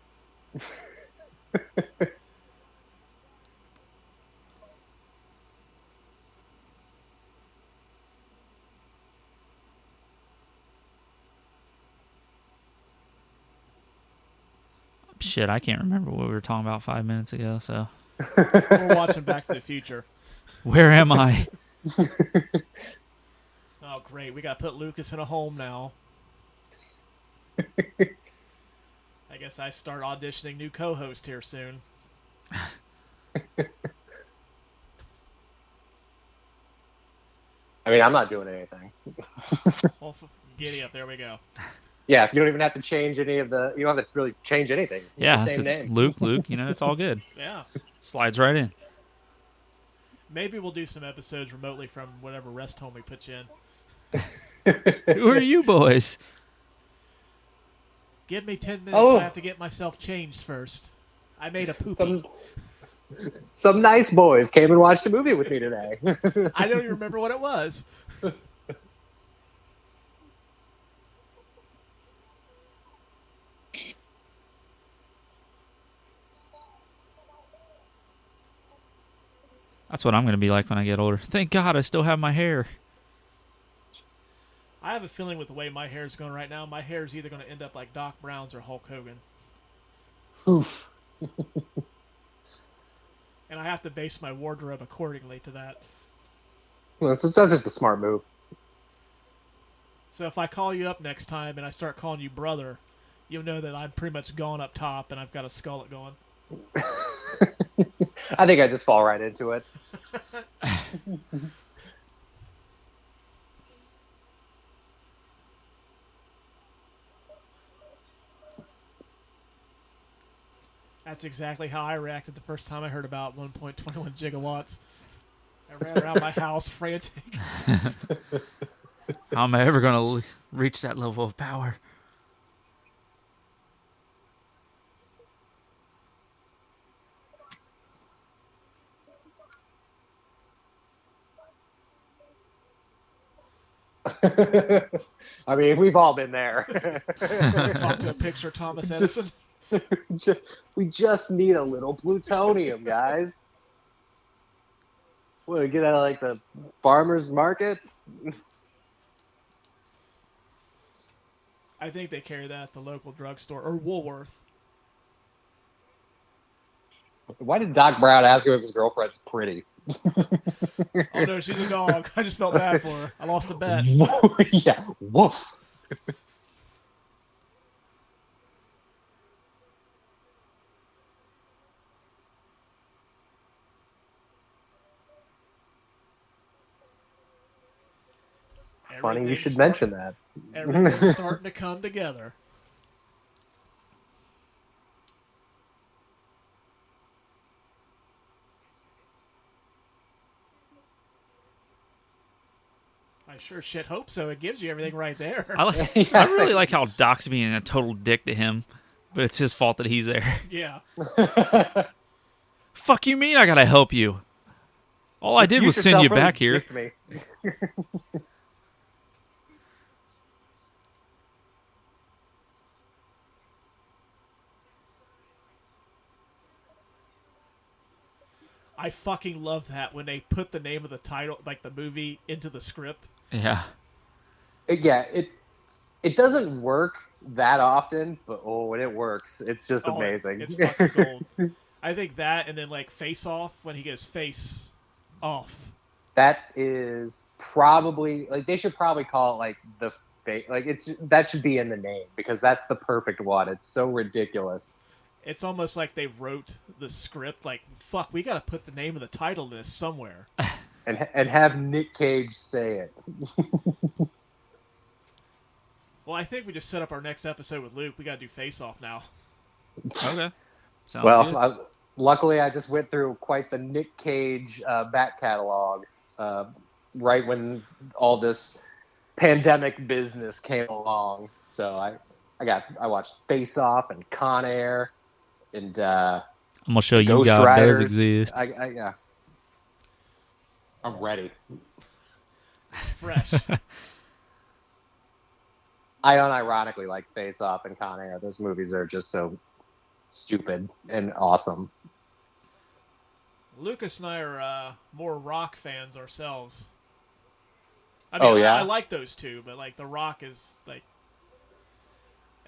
Shit, I can't remember what we were talking about 5 minutes ago, so. We're watching Back to the Future. Where am I? Oh, great. We got to put Lucas in a home now. I guess I start auditioning new co-host here soon. I mean, I'm not doing anything. Well, giddy up. There we go. Yeah, you don't even have to change any of the. You don't have to really change anything. Yeah, Same name. Luke, it's all good. Yeah. Slides right in. Maybe we'll do some episodes remotely from whatever rest home we put you in. Who are you boys? Give me 10 minutes. Oh. I have to get myself changed first. I made a poopy. Some nice boys came and watched a movie with me today. I don't even remember what it was. That's what I'm going to be like when I get older. Thank God I still have my hair. I have a feeling with the way my hair is going right now, my hair is either going to end up like Doc Brown's or Hulk Hogan. Oof. And I have to base my wardrobe accordingly to that. Well, that's just a smart move. So if I call you up next time and I start calling you brother, you'll know that I'm pretty much gone up top and I've got a skullet going. I think I just fall right into it. That's exactly how I reacted the first time I heard about 1.21 gigawatts. I ran around my house frantic. How am I ever going to reach that level of power? I mean, we've all been there. Talk to a picture of Thomas Edison. We just need a little plutonium, guys. What, get out of like the farmer's market? I think they carry that at the local drugstore or Woolworth. Why did Doc Brown ask him if his girlfriend's pretty? Oh no, she's a dog. I just felt bad for her. I lost a bet. Yeah, woof. Funny you should mention that. Everything's starting to come together. I sure shit hope so. It gives you everything right there. I really like how Doc's being a total dick to him, but it's his fault that he's there. Yeah. Fuck you mean I gotta help you? All I did was send you back here. I fucking love that when they put the name of the title, like the movie, into the script. Yeah. Yeah, it doesn't work that often, but when it works, it's just amazing. It's fucking gold. I think that, and then like Face Off when he goes face off. That is probably like they should probably call it like the face. Like that should be in the name because that's the perfect one. It's so ridiculous. It's almost like they wrote the script like, fuck, we got to put the name of the title to this somewhere. And have Nick Cage say it. Well, I think we just set up our next episode with Luke. We got to do Face Off now. Okay. Sounds well, good. Luckily, I just went through quite the Nick Cage back catalog right when all this pandemic business came along. So I watched Face Off and Con Air and I'm gonna show you Ghost God Riders. does exist. Yeah. I'm ready. It's fresh. I unironically like Face Off and Con Air. Those movies are just so stupid and awesome. Lucas and I are more rock fans ourselves. I mean, I like those two, but like The Rock is like.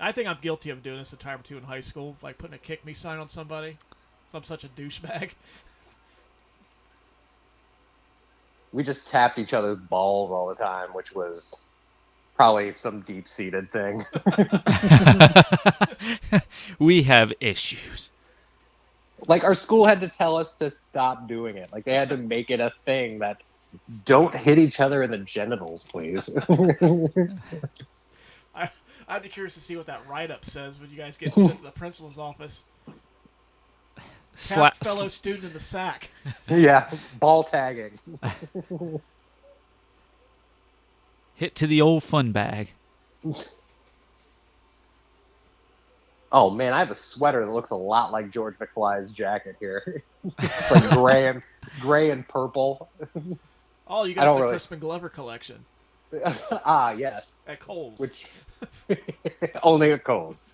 I think I'm guilty of doing this a time or two in high school, like putting a kick me sign on somebody. I'm such a douchebag. We just tapped each other's balls all the time, which was probably some deep-seated thing. We have issues. Like, our school had to tell us to stop doing it. Like, they had to make it a thing that don't hit each other in the genitals, please. I'd be curious to see what that write-up says when you guys get sent to the principal's office. Tap fellow student in the sack. Yeah, ball tagging. Hit to the old fun bag. Oh man, I have a sweater that looks a lot like George McFly's jacket here. It's like gray and purple. Oh, you got the Crispin Glover collection. Yes. At Kohl's. Which only at Kohl's.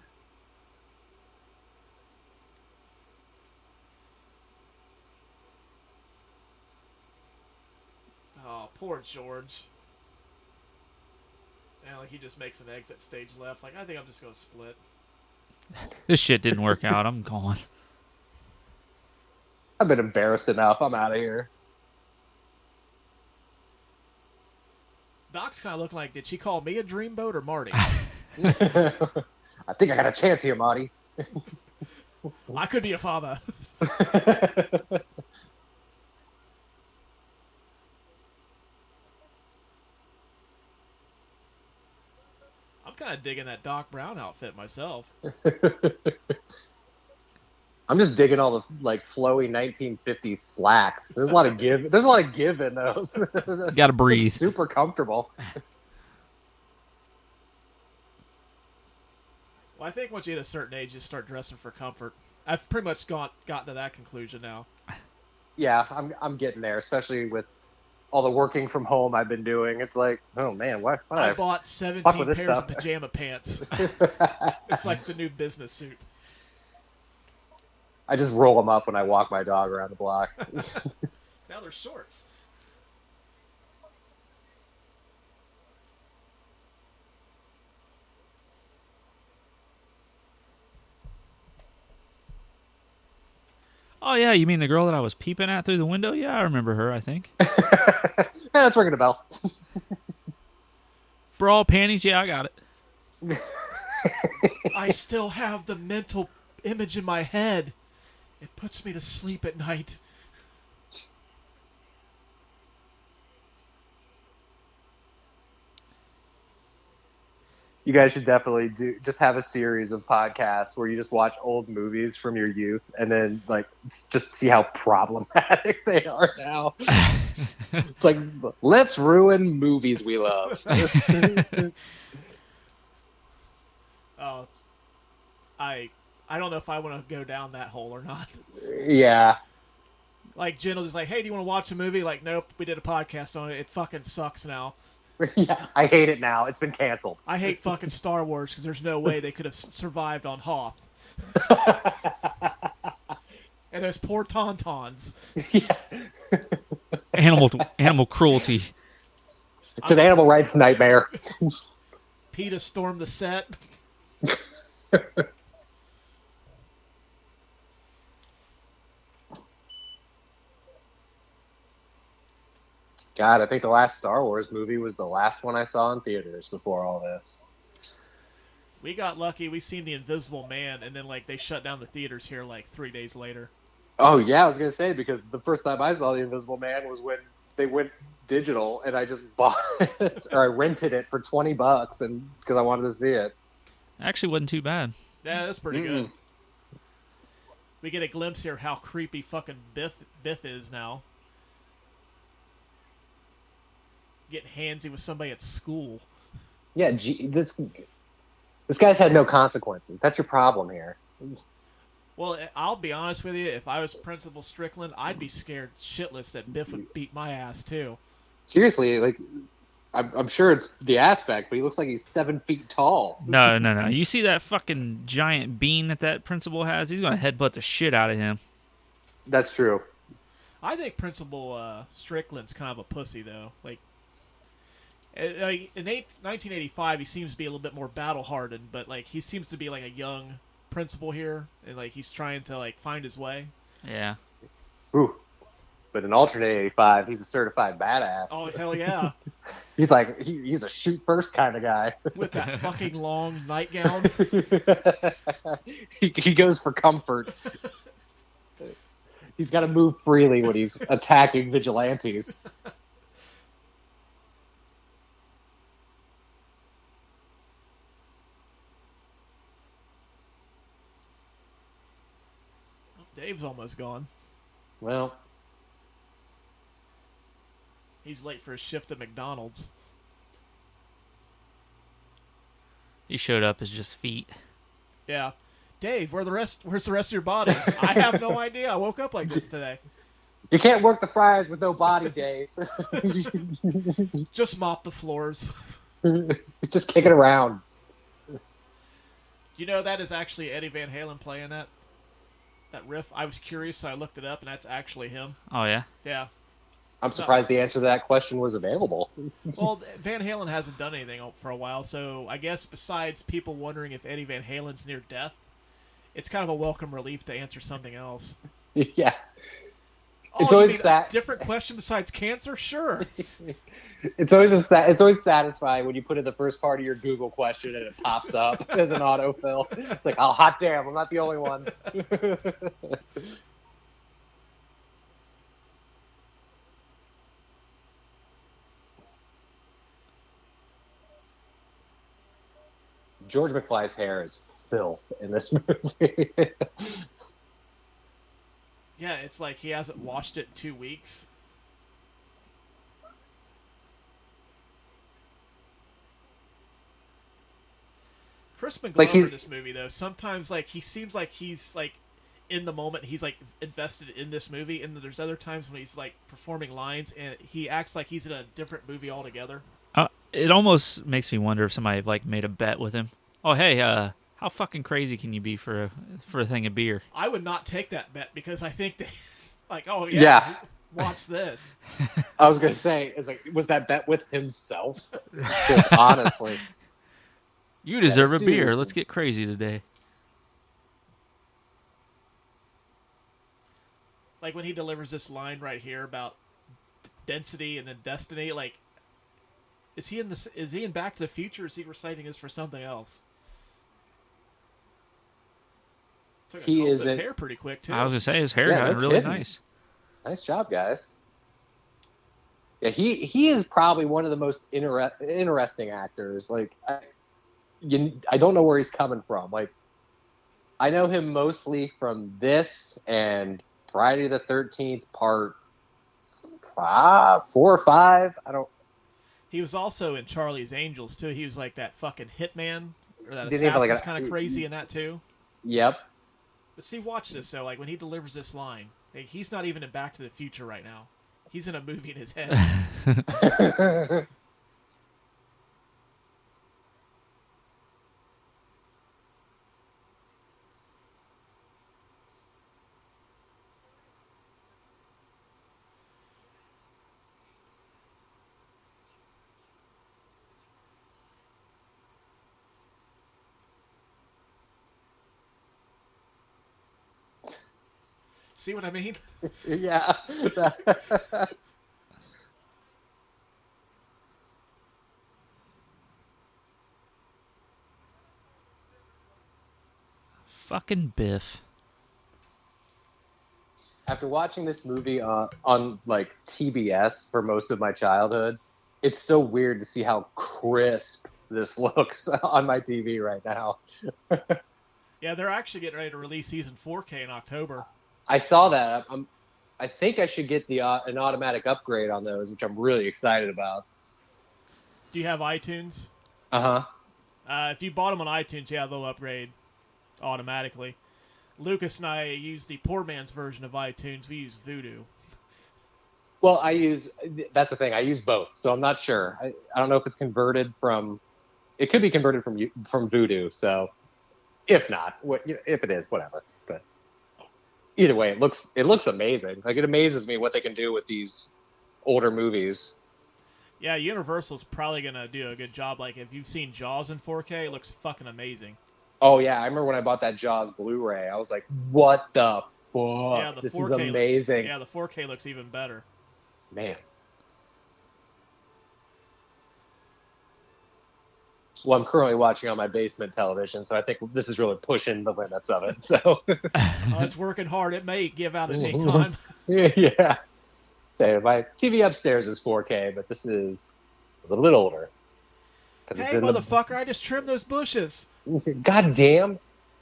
Oh, poor George. And like he just makes an exit stage left. Like, I think I'm just gonna split. This shit didn't work out. I'm gone. I've been embarrassed enough. I'm out of here. Doc's kind of looking like, did she call me a dreamboat or Marty? I think I got a chance here, Marty. I could be a father. I'm kind of digging that Doc Brown outfit myself. I'm just digging all the like flowy 1950s slacks. There's a lot of give. There's a lot of give in those. You gotta breathe. Super comfortable. Well, I think once you hit a certain age, you start dressing for comfort. I've pretty much gotten to that conclusion now. Yeah, I'm getting there, especially with all the working from home I've been doing. It's like, oh man, what? I bought 17 pairs of pajama pants. It's like the new business suit. I just roll them up when I walk my dog around the block. Now they're shorts. Oh, yeah, you mean the girl that I was peeping at through the window? Yeah, I remember her, I think. Yeah, that's ringing a bell. Bra, panties, yeah, I got it. I still have the mental image in my head. It puts me to sleep at night. You guys should definitely just have a series of podcasts where you just watch old movies from your youth and then like just see how problematic they are now. It's like, let's ruin movies we love. Oh, I don't know if I want to go down that hole or not. Yeah. Like Jen will just like, hey, do you want to watch a movie? Like, nope, we did a podcast on it. It fucking sucks now. Yeah, I hate it now. It's been canceled. I hate fucking Star Wars because there's no way they could have survived on Hoth. And those poor Tauntauns. Yeah. Animal cruelty. It's an animal rights nightmare. PETA stormed the set. God, I think the last Star Wars movie was the last one I saw in theaters before all this. We got lucky. We seen The Invisible Man, and then like they shut down the theaters here like 3 days later. Oh yeah, I was gonna say because the first time I saw The Invisible Man was when they went digital, and I just bought it or I rented it for $20, and because I wanted to see it. Actually, wasn't too bad. Yeah, that's pretty good. We get a glimpse here of how creepy fucking Biff is now. Getting handsy with somebody at school. Yeah, this guy's had no consequences. That's your problem here. Well, I'll be honest with you. If I was Principal Strickland, I'd be scared shitless that Biff would beat my ass too. Seriously, like, I'm sure it's the aspect, but he looks like he's 7 feet tall. No. You see that fucking giant bean that principal has? He's going to headbutt the shit out of him. That's true. I think Principal Strickland's kind of a pussy, though. Like, in 1985, he seems to be a little bit more battle-hardened, but like he seems to be like a young principal here, and like he's trying to like find his way. Yeah. Ooh. But in alternate 85, he's a certified badass. Oh, hell yeah. He's like, he's a shoot first kind of guy. With that fucking long nightgown. he goes for comfort. He's got to move freely when he's attacking vigilantes. Dave's almost gone. Well, he's late for his shift at McDonald's. He showed up as just feet. Yeah. Dave, where's the rest of your body? I have no idea. I woke up like this today. You can't work the fryers with no body, Dave. Just mop the floors. Just kick it around. You know, that is actually Eddie Van Halen playing that riff. I was curious, so I looked it up, and that's actually him. Oh, yeah? Yeah. I'm surprised the answer to that question was available. Well, Van Halen hasn't done anything for a while, so I guess besides people wondering if Eddie Van Halen's near death, it's kind of a welcome relief to answer something else. Yeah. Oh, it's always a different question besides cancer? Sure. It's always satisfying when you put in the first part of your Google question and it pops up as an autofill. It's like, oh, hot damn, I'm not the only one. George McFly's hair is filth in this movie. Yeah, it's like he hasn't washed it in 2 weeks. Crispin Glover in this movie, though, sometimes like he seems like he's like in the moment. He's like invested in this movie, and then there's other times when he's like performing lines, and he acts like he's in a different movie altogether. It almost makes me wonder if somebody like made a bet with him. Oh, hey, how fucking crazy can you be for a thing of beer? I would not take that bet because I think they, like, oh yeah. Watch this. I was gonna say, it's like, was that bet with himself? Because honestly, you deserve a beer. Let's get crazy today. Like when he delivers this line right here about density and then destiny, like. Is he in Back to the Future, or is he reciting this for something else? He is his hair pretty quick too. I was gonna say his hair got really nice. Nice job, guys. Yeah, he is probably one of the most interesting actors. Like, I don't know where he's coming from. Like, I know him mostly from this and Friday the 13th Part 4 or 5. I don't. He was also in Charlie's Angels, too. He was like that fucking hitman, or that Didn't assassin's like kind of crazy in that, too. Yep. But see, watch this, though. Like, when he delivers this line, like, he's not even in Back to the Future right now. He's in a movie in his head. See what I mean? Yeah. Fucking Biff. After watching this movie on like TBS for most of my childhood, it's so weird to see how crisp this looks on my TV right now. Yeah, they're actually getting ready to release season 4K in October. I saw that. I think I should get an automatic upgrade on those, which I'm really excited about. Do you have iTunes? Uh-huh. If you bought them on iTunes, yeah, they'll upgrade automatically. Lucas and I use the poor man's version of iTunes. We use Vudu. Well, that's the thing. I use both, so I'm not sure. I don't know if it's converted from. It could be converted from Vudu. So, if not, if it is, whatever. But either way, it looks amazing. Like, it amazes me what they can do with these older movies. Yeah, Universal's probably gonna do a good job. Like, if you've seen Jaws in 4K, it looks fucking amazing. Oh yeah, I remember when I bought that Jaws Blu-ray. I was like, "What the fuck? Yeah, This is amazing." Yeah, the 4K looks even better. Man. Well, I'm currently watching on my basement television, so I think this is really pushing the limits of it. So it's working hard. It may give out at any time. Yeah. So my TV upstairs is 4K, but this is a little bit older. Hey, motherfucker! I just trimmed those bushes. God damn!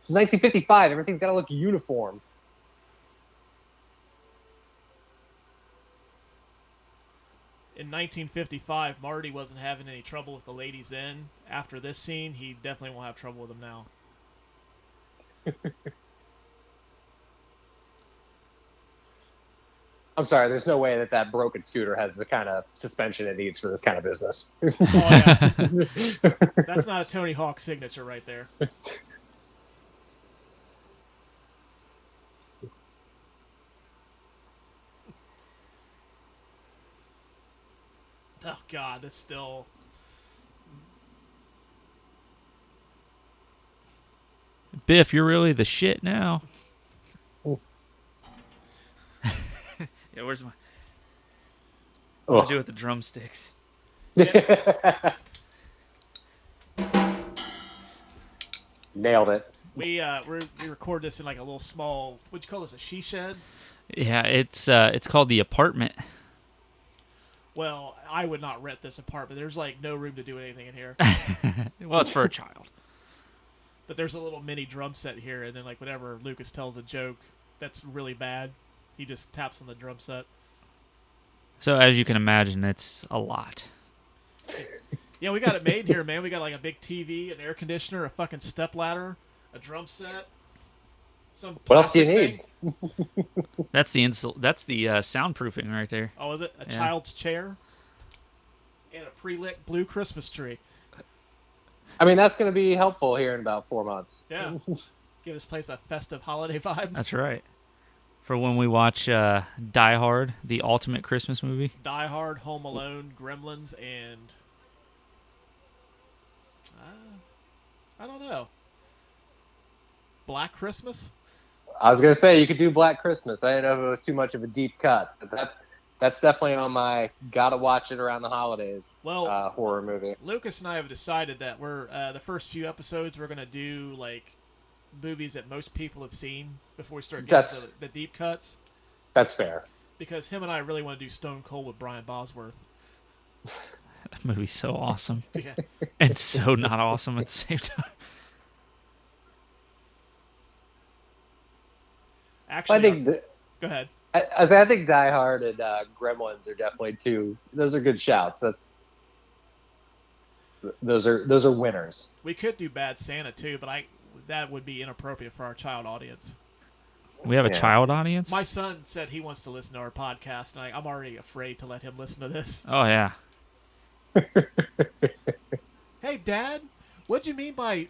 It's 1955. Everything's got to look uniform. In 1955, Marty wasn't having any trouble with the ladies in. After this scene, he definitely won't have trouble with them now. I'm sorry, there's no way that broken scooter has the kind of suspension it needs for this kind of business. Oh, yeah. That's not a Tony Hawk signature right there. Oh, God, that's still... Biff, you're really the shit now. Yeah, where's my... What do I do with the drumsticks? Nailed it. We record this in like a little small... What'd you call this, a she shed? Yeah, it's called The Apartment. Well, I would not rent this apartment. There's like no room to do anything in here. Well, it's for a child. But there's a little mini drum set here, and then like whenever Lucas tells a joke that's really bad, he just taps on the drum set. So as you can imagine, it's a lot. Yeah, we got it made here, man. We got like a big TV, an air conditioner, a fucking stepladder, a drum set. What else do you need? That's the soundproofing right there. Oh, is it? A child's chair? And a pre-lit blue Christmas tree. I mean, that's going to be helpful here in about 4 months. Yeah. Give this place a festive holiday vibe. That's right. For when we watch Die Hard, the ultimate Christmas movie. Die Hard, Home Alone, Gremlins, and... I don't know. Black Christmas? I was going to say, you could do Black Christmas. I didn't know if it was too much of a deep cut. But that's definitely on my gotta watch it around the holidays horror movie. Lucas and I have decided that we're the first few episodes we're going to do like movies that most people have seen before we start getting to the deep cuts. That's fair. Because him and I really want to do Stone Cold with Brian Bosworth. That movie's so awesome. Yeah. And so not awesome at the same time. Actually, go ahead. I think Die Hard and Gremlins are definitely two. Those are good shouts. Those are winners. We could do Bad Santa too, but that would be inappropriate for our child audience. We have a child audience? My son said he wants to listen to our podcast, and I'm already afraid to let him listen to this. Oh, yeah. Hey, Dad, what'd you mean by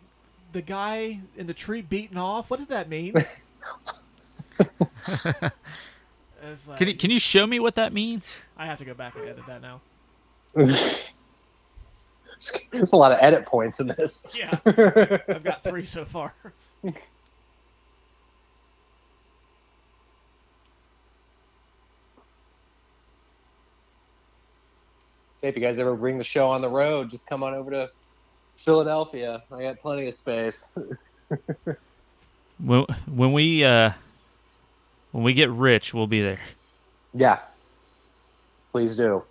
the guy in the tree beating off? What did that mean? Like, can you show me what that means? I have to go back and edit that now. There's a lot of edit points in this. Yeah, I've got 3 so far. Say, if you guys ever bring the show on the road, just come on over to Philadelphia. I got plenty of space. When we get rich, we'll be there. Yeah. Please do.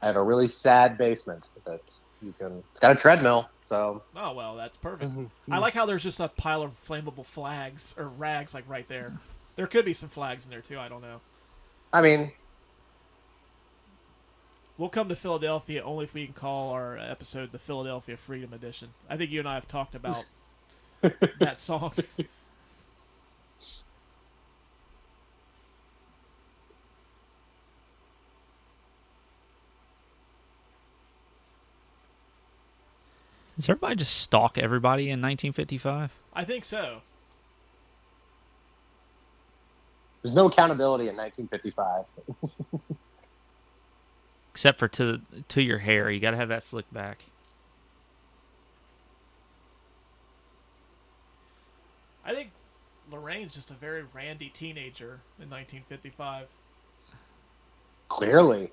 I have a really sad basement that it's got a treadmill, so. Oh, well, that's perfect. I like how there's just a pile of flammable flags or rags like right there. There could be some flags in there too, I don't know. I mean, we'll come to Philadelphia only if we can call our episode the Philadelphia Freedom Edition. I think you and I have talked about that song. Does everybody just stalk everybody in 1955? I think so. There's no accountability in 1955. Except for to your hair. You got to have that slicked back. I think Lorraine's just a very randy teenager in 1955. Clearly.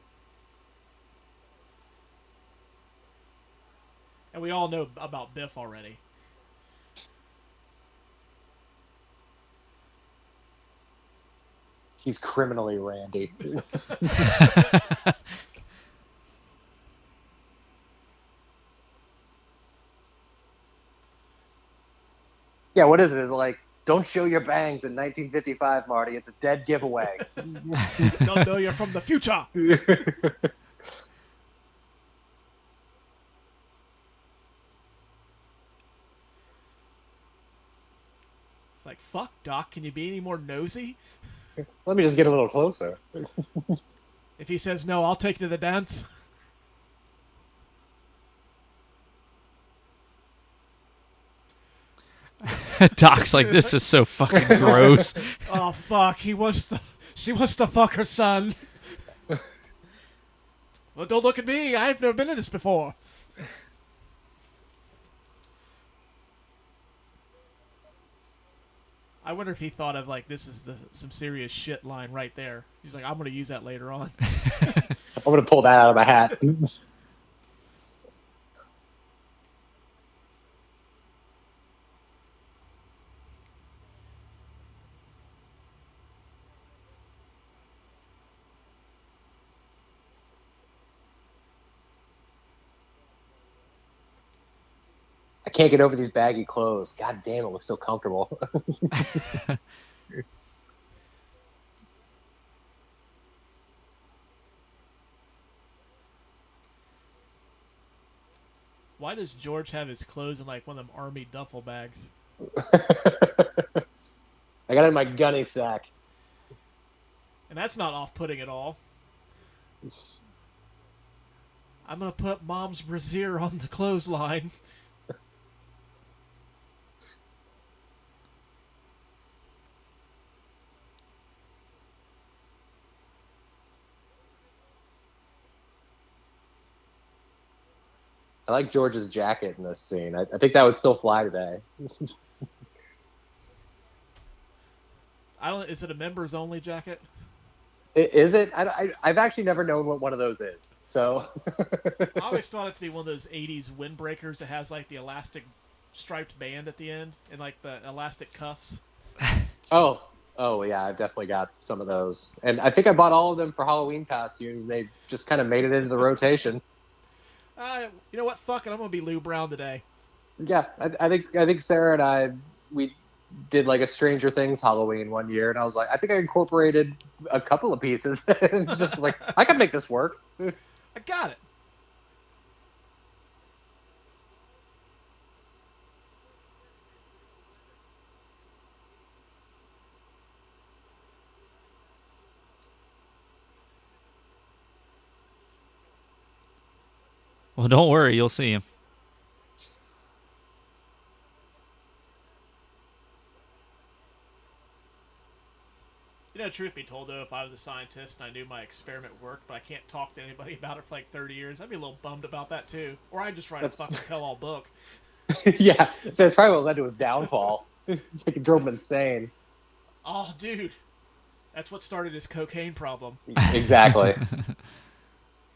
And we all know about Biff already. He's criminally randy. Yeah, what is it? It's like, don't show your bangs in 1955, Marty. It's a dead giveaway. They'll know you're from the future. It's like, fuck, Doc, can you be any more nosy? Let me just get a little closer. If he says no, I'll take you to the dance. Doc's like, this is so fucking gross. Oh, fuck, she wants to fuck her son. Well, don't look at me. I've never been in this before. I wonder if he thought of, like, this is some serious shit line right there. He's like, I'm going to use that later on. I'm going to pull that out of my hat. I can't get over these baggy clothes. God damn, it looks so comfortable. Why does George have his clothes in, like, one of them army duffel bags? I got it in my gunny sack. And that's not off-putting at all. I'm going to put Mom's brassiere on the clothesline. I like George's jacket in this scene. I think that would still fly today. Is it a members only jacket? Is it? I've actually never known what one of those is. So I always thought it to be one of those 80s windbreakers that has, like, the elastic striped band at the end and, like, the elastic cuffs. Oh yeah, I've definitely got some of those. And I think I bought all of them for Halloween costumes. They just kind of made it into the rotation. You know what? Fuck it. I'm going to be Lou Brown today. Yeah, I think Sarah and we did like a Stranger Things Halloween one year, and I was like, I think I incorporated a couple of pieces. Just like, I can make this work. I got it. Well, don't worry. You'll see him. You know, truth be told, though, if I was a scientist and I knew my experiment worked, but I can't talk to anybody about it for like 30 years, I'd be a little bummed about that, too. Or I'd just write a fucking tell-all book. Yeah, so it's probably what led to his downfall. It's like it drove him insane. Oh, dude. That's what started his cocaine problem. Exactly.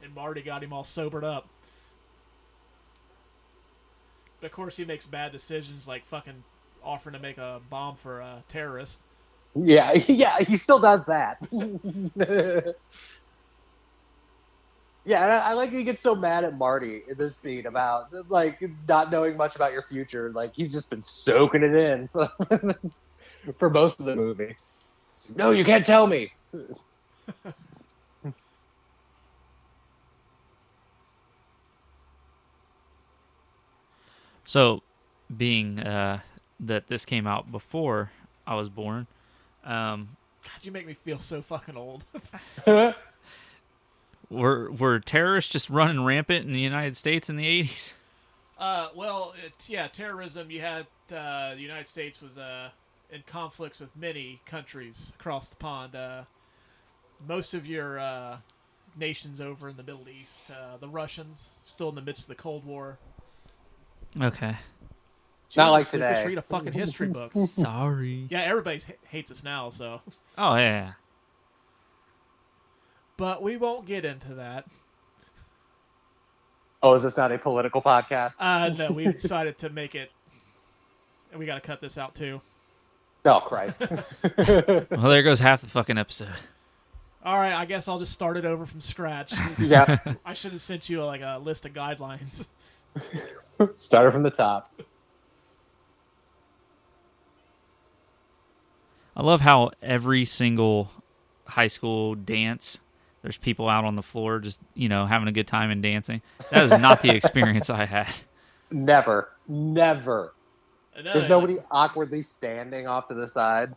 And Marty got him all sobered up. But of course, he makes bad decisions, like fucking offering to make a bomb for a terrorist. Yeah, he still does that. Yeah, and I like he gets so mad at Marty in this scene about like not knowing much about your future. Like he's just been soaking it in for most of the movie. No, you can't tell me. So, being that this came out before I was born. God, you make me feel so fucking old. Were terrorists just running rampant in the United States in the 80s? Well, terrorism. You had the United States was in conflicts with many countries across the pond. Most of your nations over in the Middle East, the Russians, still in the midst of the Cold War. Okay. Not like Jesus, today. Lucas, read a fucking history book. Sorry. Yeah, everybody hates us now, so. Oh, yeah. But we won't get into that. Oh, is this not a political podcast? No, we decided to make it. And we got to cut this out, too. Oh, Christ. Well, there goes half the fucking episode. All right, I guess I'll just start it over from scratch. Yeah. I should have sent you a list of guidelines. Started from the top. I love how every single high school dance, there's people out on the floor just, having a good time and dancing. That is not the experience I had. Never. There's nobody Like, awkwardly standing off to the side.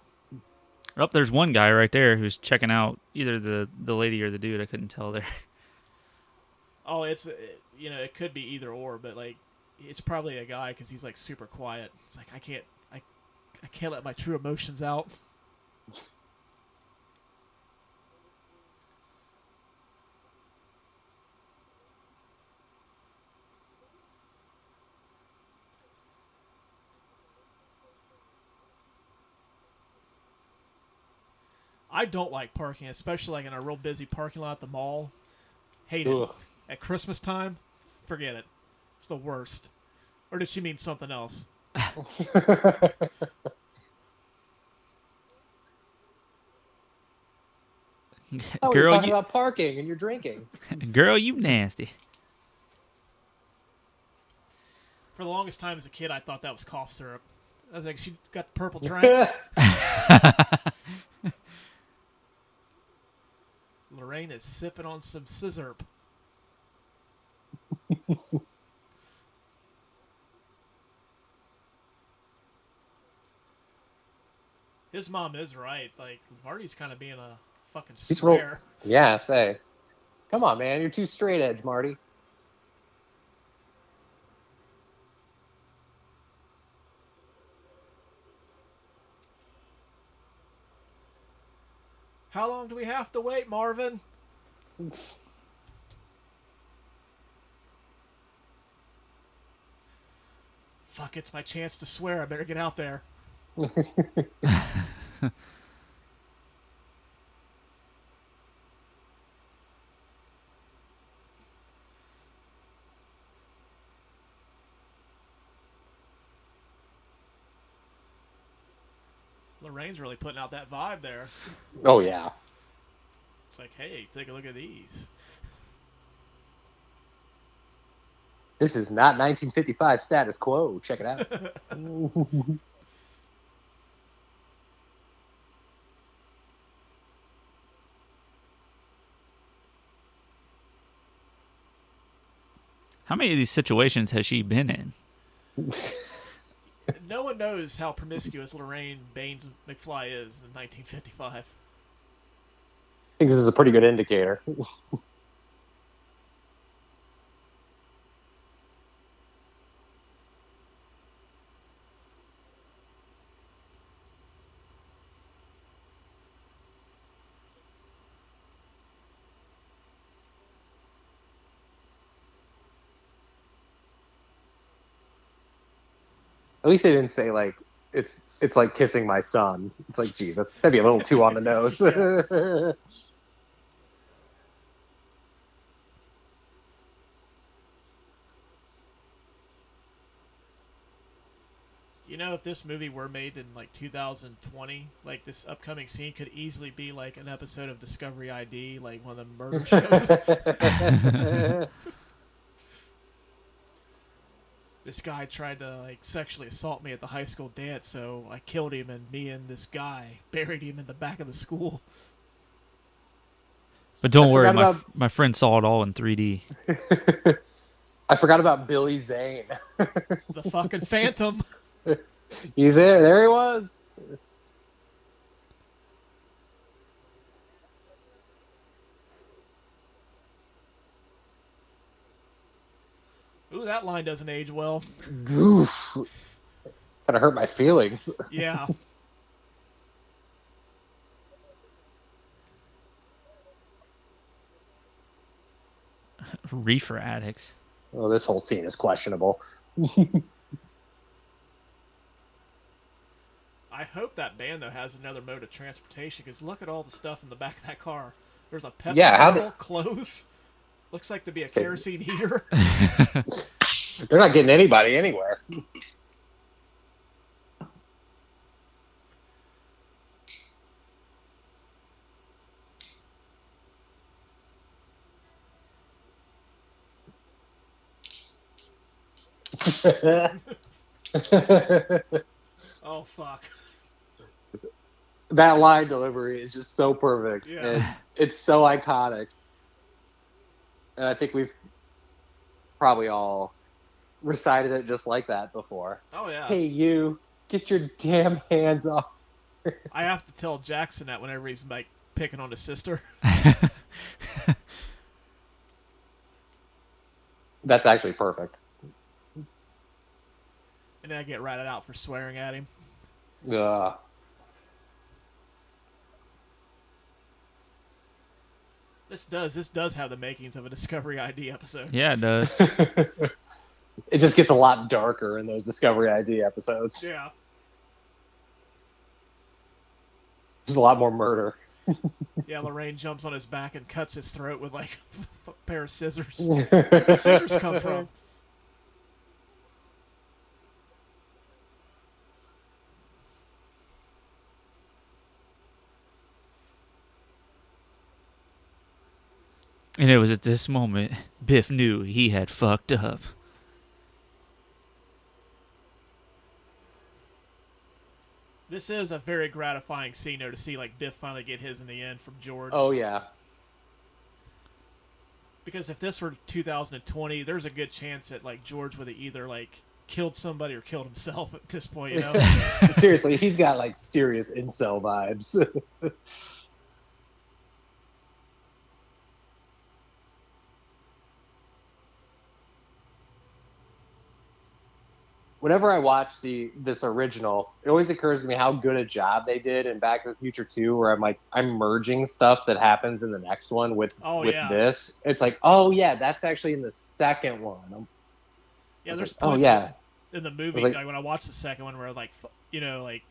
Oh, there's one guy right there who's checking out either the lady or the dude. I couldn't tell there. oh, it could be either or, but it's probably a guy because he's super quiet. It's I can't let my true emotions out. I don't like parking, especially in a real busy parking lot at the mall. Hate it. Ugh. At Christmas time, forget it. It's the worst. Or did she mean something else? Oh, Girl, you're talking about parking and you're drinking. Girl, you nasty. For the longest time as a kid, I thought that was cough syrup. I was like, she got the purple drink. Lorraine is sipping on some scissor. His mom is right. Marty's kind of being a fucking square. Yeah, say. Come on, man. You're too straight edge, Marty. How long do we have to wait, Marvin? Fuck, it's my chance to swear. I better get out there. Lorraine's really putting out that vibe there. Oh, yeah. It's like, hey, take a look at these. This is not 1955 status quo. Check it out. How many of these situations has she been in? No one knows how promiscuous Lorraine Baines McFly is in 1955. I think this is a pretty good indicator. At least they didn't say it's like kissing my son. It's like, geez, that'd be a little too on the nose. If this movie were made in 2020, this upcoming scene could easily be an episode of Discovery ID, one of the murder shows. This guy tried to sexually assault me at the high school dance, so I killed him, and me and this guy buried him in the back of the school. But don't worry, my friend saw it all in 3D. I forgot about Billy Zane. The fucking Phantom. He's there. There he was. Ooh, that line doesn't age well. Oof. Kind of hurt my feelings. Yeah. Reefer addicts. Oh, this whole scene is questionable. I hope that band, though, has another mode of transportation, because look at all the stuff in the back of that car. There's a Pepsi bottle, clothes. Looks like to be a kerosene heater. They're not getting anybody anywhere. Oh, fuck. That line delivery is just so perfect. Yeah. And it's so iconic. And I think we've probably all recited it just like that before. Oh, yeah. Hey, you, get your damn hands off. I have to tell Jackson that whenever he's, like, picking on his sister. That's actually perfect. And then I get ratted out for swearing at him. Ugh. This does have the makings of a Discovery ID episode. Yeah, it does. It just gets a lot darker in those Discovery ID episodes. Yeah. There's a lot more murder. Yeah, Lorraine jumps on his back and cuts his throat with, like, a pair of scissors. Where did the scissors come from? And it was at this moment Biff knew he had fucked up. This is a very gratifying scene, though, to see, like, Biff finally get his in the end from George. Oh, yeah. Because if this were 2020, there's a good chance that, like, George would have either, like, killed somebody or killed himself at this point, you know? Seriously, he's got, like, serious incel vibes. Whenever I watch this original, it always occurs to me how good a job they did in Back to the Future 2, where I'm merging stuff that happens in the next one with this. It's like, oh yeah, that's actually in the second one. Yeah, there's like, points in the movie, like, when I watch the second one, where, like, you know, like,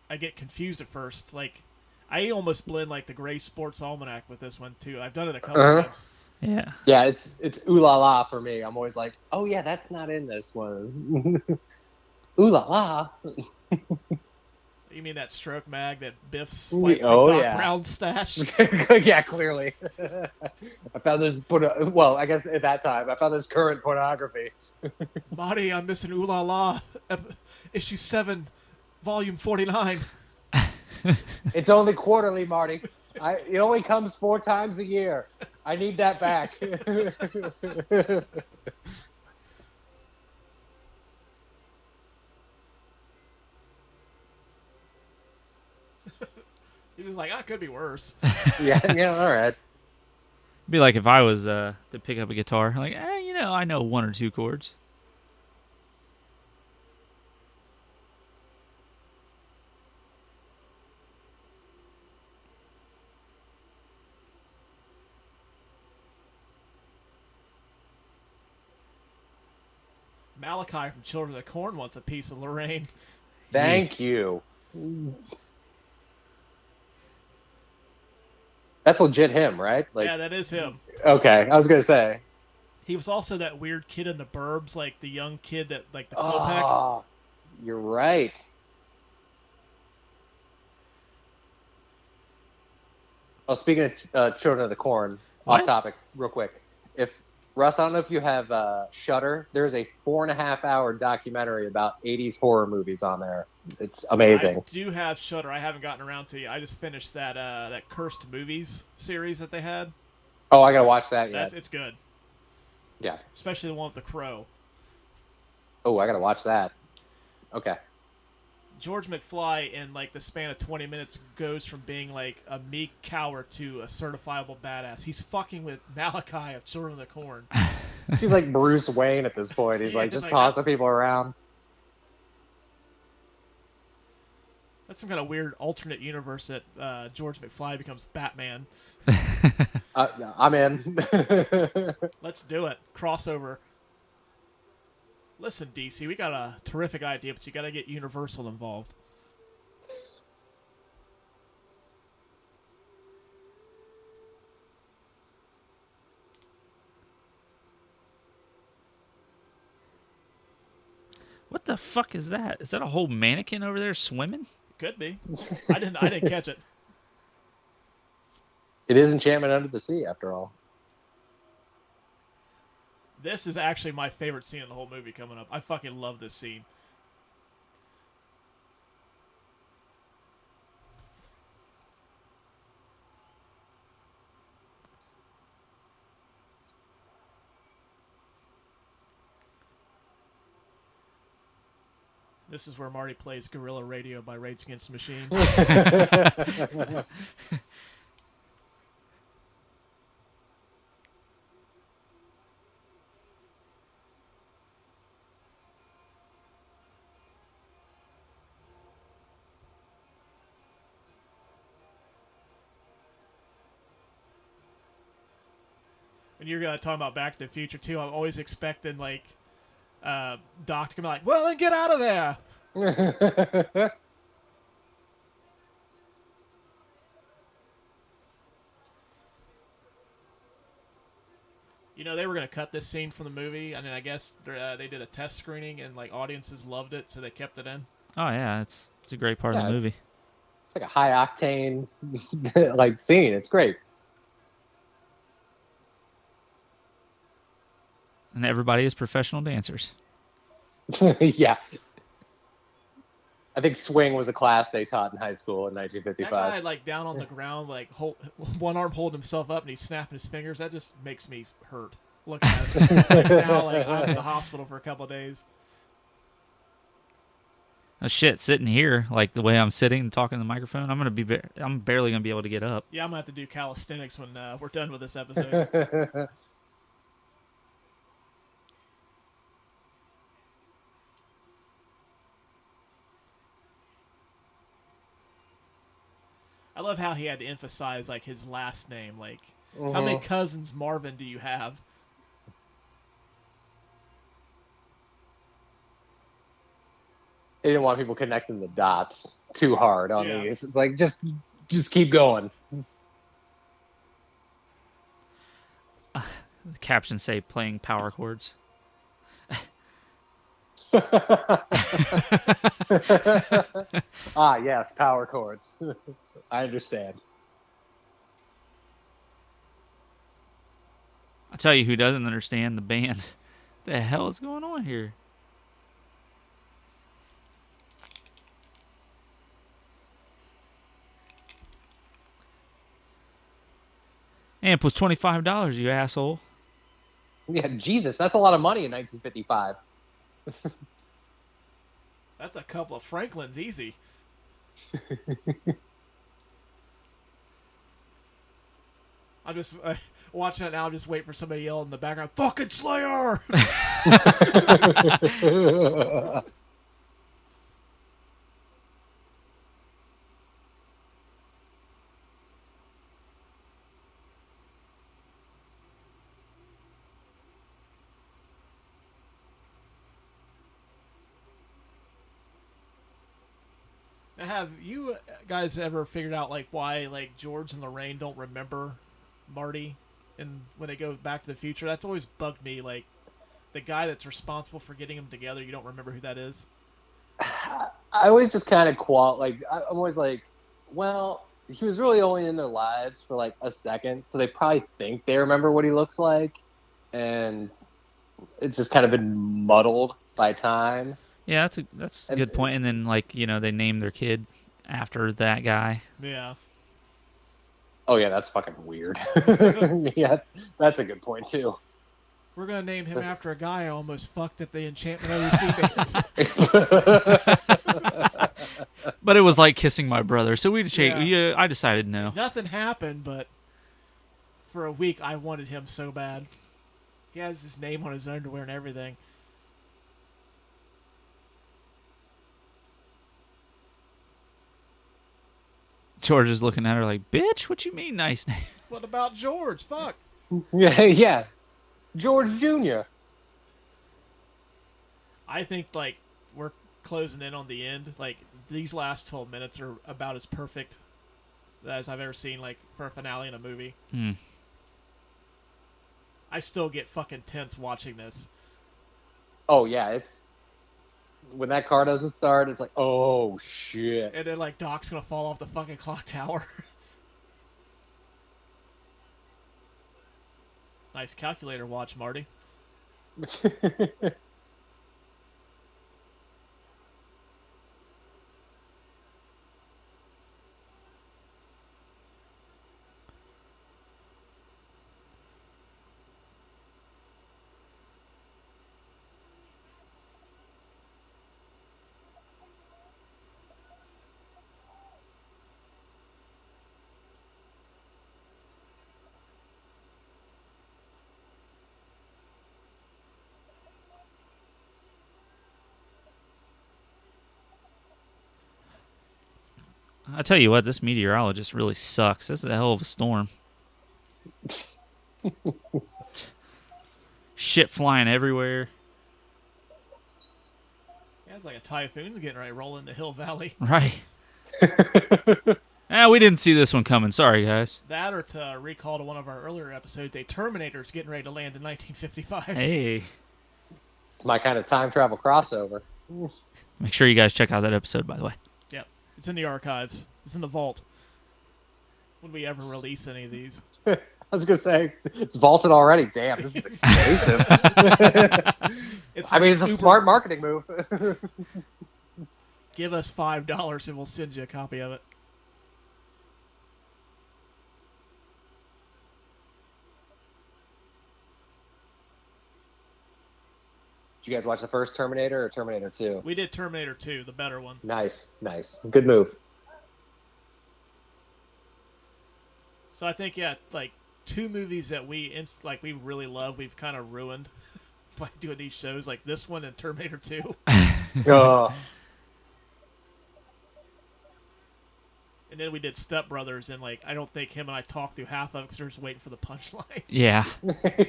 I get confused at first. Like, I almost blend, like, the Gray Sports Almanac with this one too. I've done it a couple times. Yeah. Yeah, it's ooh la la for me. I'm always like, oh yeah, that's not in this one. Ooh la la. You mean that stroke mag that Biff's fight from Doc Brown's stash? Yeah, clearly. I found this well, I guess at that time I found this current pornography. Marty, I'm missing ooh la la. Issue 7, volume 49. It's only quarterly, Marty. It only comes 4 times a year. I need that back. He was like, it could be worse. yeah, all right. It'd be like if I was to pick up a guitar, like, I know 1 or 2 chords. Malachi from Children of the Corn wants a piece of Lorraine. Thank you. That's legit him, right? Like, yeah, that is him. Okay, I was going to say. He was also that weird kid in the Burbs, like the young kid that, like, the Klopek. Oh, you're right. Oh, speaking of Children of the Corn, off topic, real quick. Russ, I don't know if you have Shudder. There's a 4.5-hour documentary about 80s horror movies on there. It's amazing. I do have Shudder. I haven't gotten around to it. I just finished that Cursed Movies series that they had. Oh, I gotta watch that yet. It's good. Yeah. Especially the one with the crow. Oh, I gotta watch that. Okay. George McFly, in like the span of 20 minutes, goes from being like a meek coward to a certifiable badass. He's fucking with Malachi of Children of the Corn. He's like Bruce Wayne at this point. He's Yeah, like just just like tossing people around. That's some kind of weird alternate universe that George McFly becomes Batman. I'm in. Let's do it. Crossover. Listen, DC, we got a terrific idea, but you got to get Universal involved. What the fuck is that? Is that a whole mannequin over there swimming? Could be. I didn't catch it. It is Enchantment Under the Sea, after all. This is actually my favorite scene in the whole movie coming up. I fucking love this scene. This is where Marty plays Guerrilla Radio by Rage Against the Machine. When you're talking about Back to the Future, too, I'm always expecting, like, Doc to come like, well, then get out of there. You know, they were going to cut this scene from the movie, and then I guess they did a test screening, and, like, audiences loved it, so they kept it in. Oh yeah, it's a great part of the movie. It's like a high octane like scene. It's great. And everybody is professional dancers. Yeah. I think swing was a class they taught in high school in 1955. That guy, like, down on the ground, like, one arm holding himself up, and he's snapping his fingers. That just makes me hurt looking at it. Like, now, like, I'm in the hospital for a couple of days. Oh, shit, sitting here, like the way I'm sitting and talking to the microphone, I'm barely gonna be able to get up. Yeah, I'm gonna have to do calisthenics when we're done with this episode. I love how he had to emphasize, like, his last name. Like, how many cousins Marvin do you have? They didn't want people connecting the dots too hard on these. It's like, just keep going. The captions say playing power chords. Ah, yes, power chords. I understand. I'll tell you who doesn't understand the band. What the hell is going on here? Amp was $25, you asshole. Yeah, Jesus, that's a lot of money in 1955. That's a couple of Franklins, easy. I'm just watching it now. Just wait for somebody to yell in the background, "Fucking Slayer!" Now, have you guys ever figured out, like, why, like, George and Lorraine don't remember Marty and when they go Back to the Future? That's always bugged me. Like, the guy that's responsible for getting them together, you don't remember who that is? I always just kind of I'm always like, well, he was really only in their lives for like a second, so they probably think they remember what he looks like, and it's just kind of been muddled by time. Yeah, that's a good point. And then, like, you know, they named their kid after that guy. Yeah. Oh yeah, that's fucking weird. Yeah, that's a good point too. We're going to name him after a guy I almost fucked at the Enchantment of the Sea. But it was like kissing my brother, so Yeah. I decided no. Nothing happened, but for a week I wanted him so bad. He has his name on his underwear and everything. George is looking at her like, bitch, what you mean nice name? What about George? Fuck. Yeah. George Jr. I think, like, we're closing in on the end. Like, these last 12 minutes are about as perfect as I've ever seen, like, for a finale in a movie. I still get fucking tense watching this. Oh, yeah, it's... When that car doesn't start, it's like, oh, shit. And then, like, Doc's gonna fall off the fucking clock tower. Nice calculator watch, Marty. I tell you what, this meteorologist really sucks. This is a hell of a storm. Shit flying everywhere. Yeah, it's like a typhoon's getting ready to roll into Hill Valley. Right. We didn't see this one coming. Sorry, guys. That, or to recall to one of our earlier episodes, a Terminator's getting ready to land in 1955. Hey. It's my kind of time travel crossover. Make sure you guys check out that episode, by the way. Yep. It's in the archives. It's in the vault. When we ever release any of these. I was going to say, it's vaulted already. Damn, this is expensive. It's a smart marketing move. Give us $5 and we'll send you a copy of it. Did you guys watch the first Terminator or Terminator 2? We did Terminator 2, the better one. Nice. Good move. So I think, yeah, like, two movies that we really love, we've kind of ruined by doing these shows, like this one and Terminator 2. And then we did Step Brothers, and, like, I don't think him and I talked through half of it because we were just waiting for the punchlines. Yeah.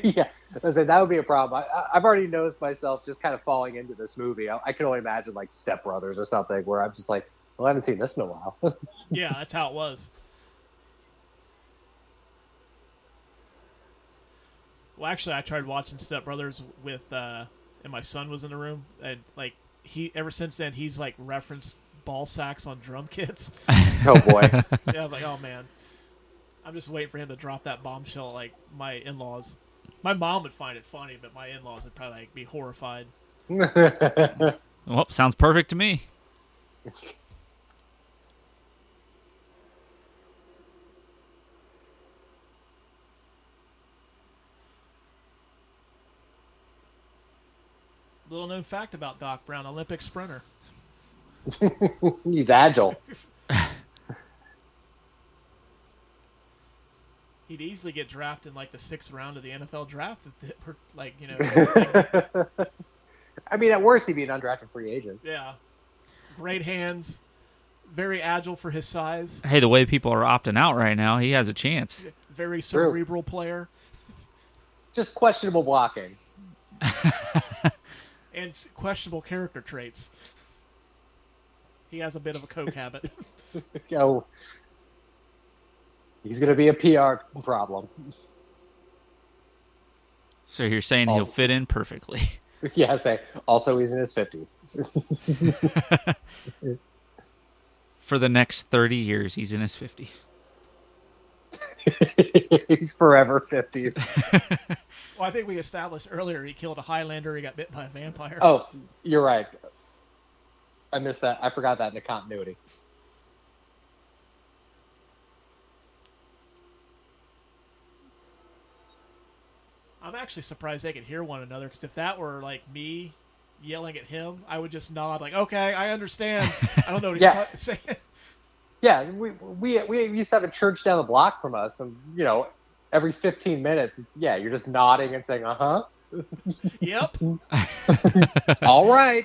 Yeah, I said that would be a problem. I've already noticed myself just kind of falling into this movie. I can only imagine, like, Step Brothers or something, where I'm just like, well, I haven't seen this in a while. Yeah, that's how it was. Well, actually, I tried watching Step Brothers with, and my son was in the room, and, like, ever since then, he's, like, referenced ball sacks on drum kits. Oh, boy. Yeah, I'm like, oh, man. I'm just waiting for him to drop that bombshell like my in-laws. My mom would find it funny, but my in-laws would probably, like, be horrified. Well, sounds perfect to me. Little known fact about Doc Brown, Olympic sprinter. He's agile. He'd easily get drafted in, like, the 6th round of the NFL draft. Like, you know. I mean, at worst, he'd be an undrafted free agent. Yeah. Great hands. Very agile for his size. Hey, the way people are opting out right now, he has a chance. Very cerebral player. Just questionable blocking. And questionable character traits. He has a bit of a coke habit. Oh, he's going to be a PR problem. So you're saying he'll fit in perfectly. Yeah, say. Also, he's in his 50s. For the next 30 years, he's in his 50s. He's forever 50s. Well, I think we established earlier he killed a Highlander. He got bit by a vampire. Oh, you're right. I missed that. I forgot that in the continuity. I'm actually surprised they could hear one another, because if that were like me yelling at him, I would just nod like, okay, I understand. I don't know what he's saying. Yeah, we used to have a church down the block from us, and every 15 minutes, you're just nodding and saying, uh-huh. Yep. All right.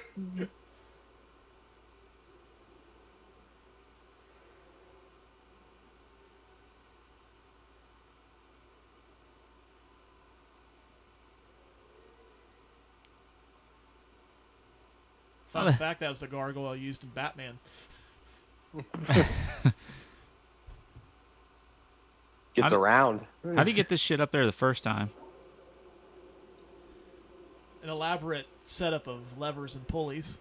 Fun fact, that was the gargoyle used in Batman. Gets around. How do you get this shit up there the first time? An elaborate setup of levers and pulleys.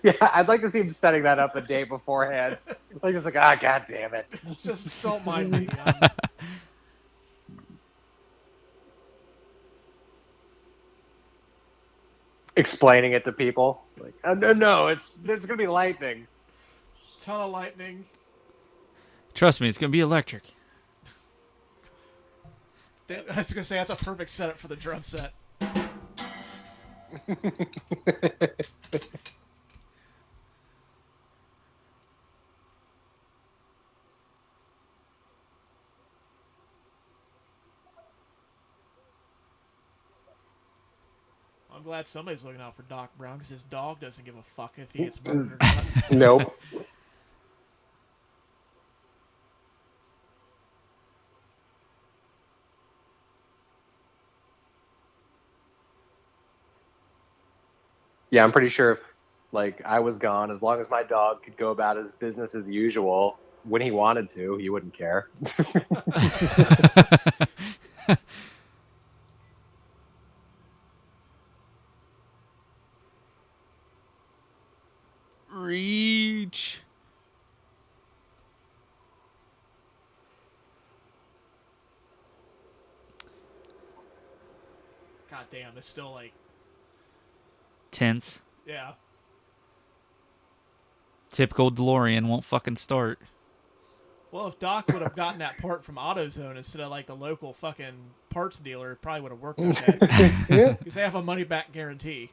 Yeah, I'd like to see him setting that up the day beforehand. Like, it's like, god damn it. Just don't mind me. Explaining it to people. Like, no, there's going to be lightning. Ton of lightning. Trust me, it's going to be electric. I was going to say, that's a perfect setup for the drum set. I'm glad somebody's looking out for Doc Brown, because his dog doesn't give a fuck if he gets murdered or not. Nope. Yeah, I'm pretty sure if I was gone, as long as my dog could go about his business as usual when he wanted to, he wouldn't care. Reach. God damn, it's still Tense. yeah. Typical DeLorean won't fucking start. Well, if Doc would have gotten that part from AutoZone instead of the local fucking parts dealer, it probably would have worked okay. Because they have a money back guarantee.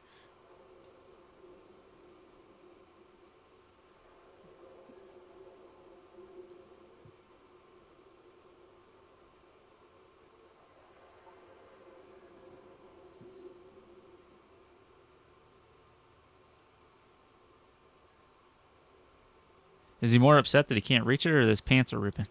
Is he more upset that he can't reach it, or that his pants are ripping?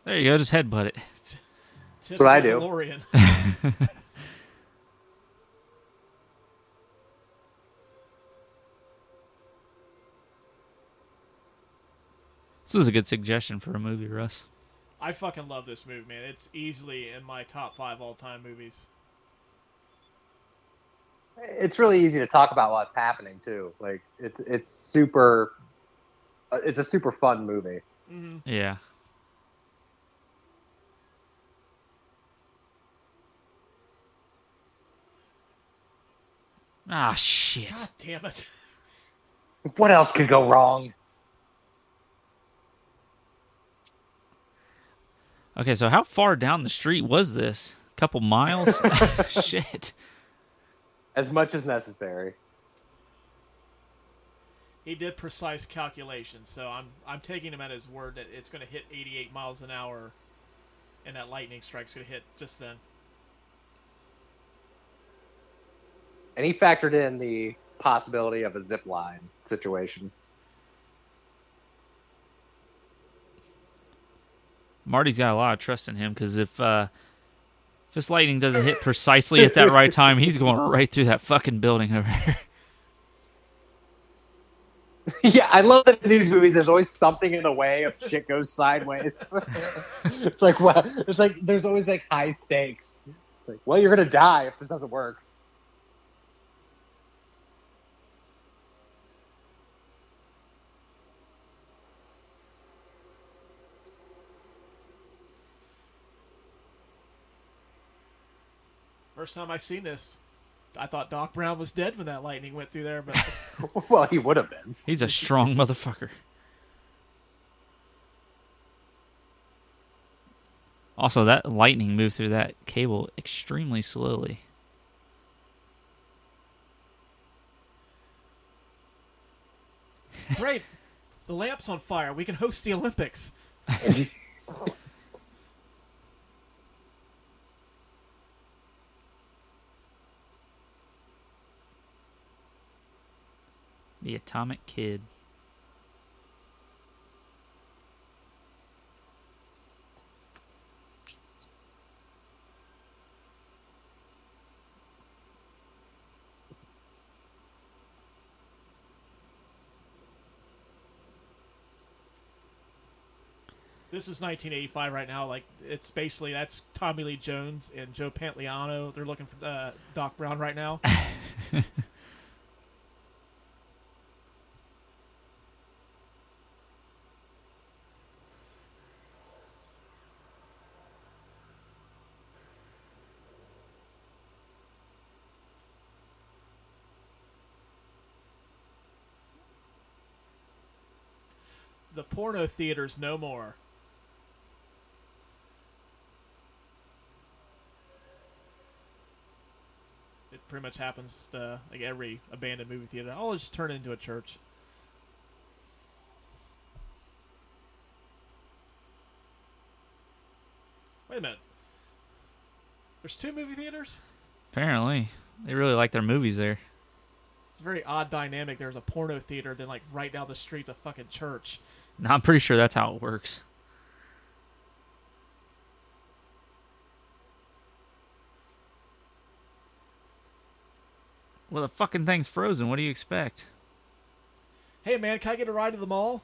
There you go, just headbutt it. That's what I do. DeLorean. This was a good suggestion for a movie, Russ. I fucking love this movie, man. It's easily in my top 5 all-time movies. It's really easy to talk about what's happening too. It's super. It's a super fun movie. Mm-hmm. Yeah. Ah, shit. God damn it. What else could go wrong? Okay, so how far down the street was this? A couple miles? Shit. As much as necessary. He did precise calculations, so I'm taking him at his word that it's going to hit 88 miles an hour, and that lightning strike's going to hit just then. And he factored in the possibility of a zip line situation. Marty's got a lot of trust in him, because if this lightning doesn't hit precisely at that right time, he's going right through that fucking building over there. Yeah, I love that in these movies there's always something in the way if shit goes sideways. It's like, well, it's like there's always high stakes. It's like, well, you're gonna die if this doesn't work. First time I seen this, I thought Doc Brown was dead when that lightning went through there, but Well, he would have been. He's a strong motherfucker. Also, that lightning moved through that cable extremely slowly. great. The lamp's on fire. We can host the Olympics. The Atomic Kid. This is 1985 right now. Like, it's basically, that's Tommy Lee Jones and Joe Pantoliano. They're looking for Doc Brown right now. The porno theaters no more. It pretty much happens to like every abandoned movie theater. I'll just turn it into a church. Wait a minute. There's 2 movie theaters? Apparently. They really like their movies there. It's a very odd dynamic. There's a porno theater, then like right down the street's a fucking church. No, I'm pretty sure that's how it works. Well, the fucking thing's frozen. What do you expect? Hey man, can I get a ride to the mall?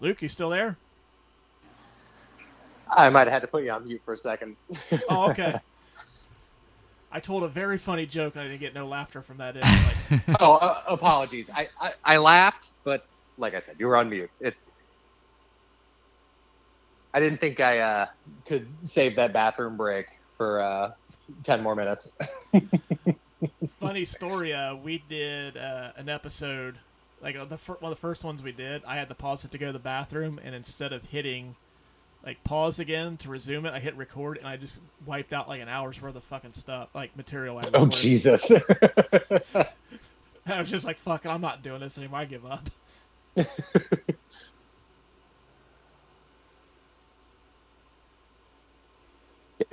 Luke, you still there? I might have had to put you on mute for a second. Oh, okay. I told a very funny joke and I didn't get no laughter from that. Like, Apologies. I laughed, but like I said, you were on mute. I didn't think I could save that bathroom break for 10 more minutes. funny story. We did an episode, like one of the first ones we did. I had to pause it to go to the bathroom, and instead of hitting like pause again to resume it, I hit record, and I just wiped out like an hour's worth of fucking stuff, like material. I Oh recorded. Jesus! I was just like, "Fuck it, I'm not doing this anymore. I give up." Yeah,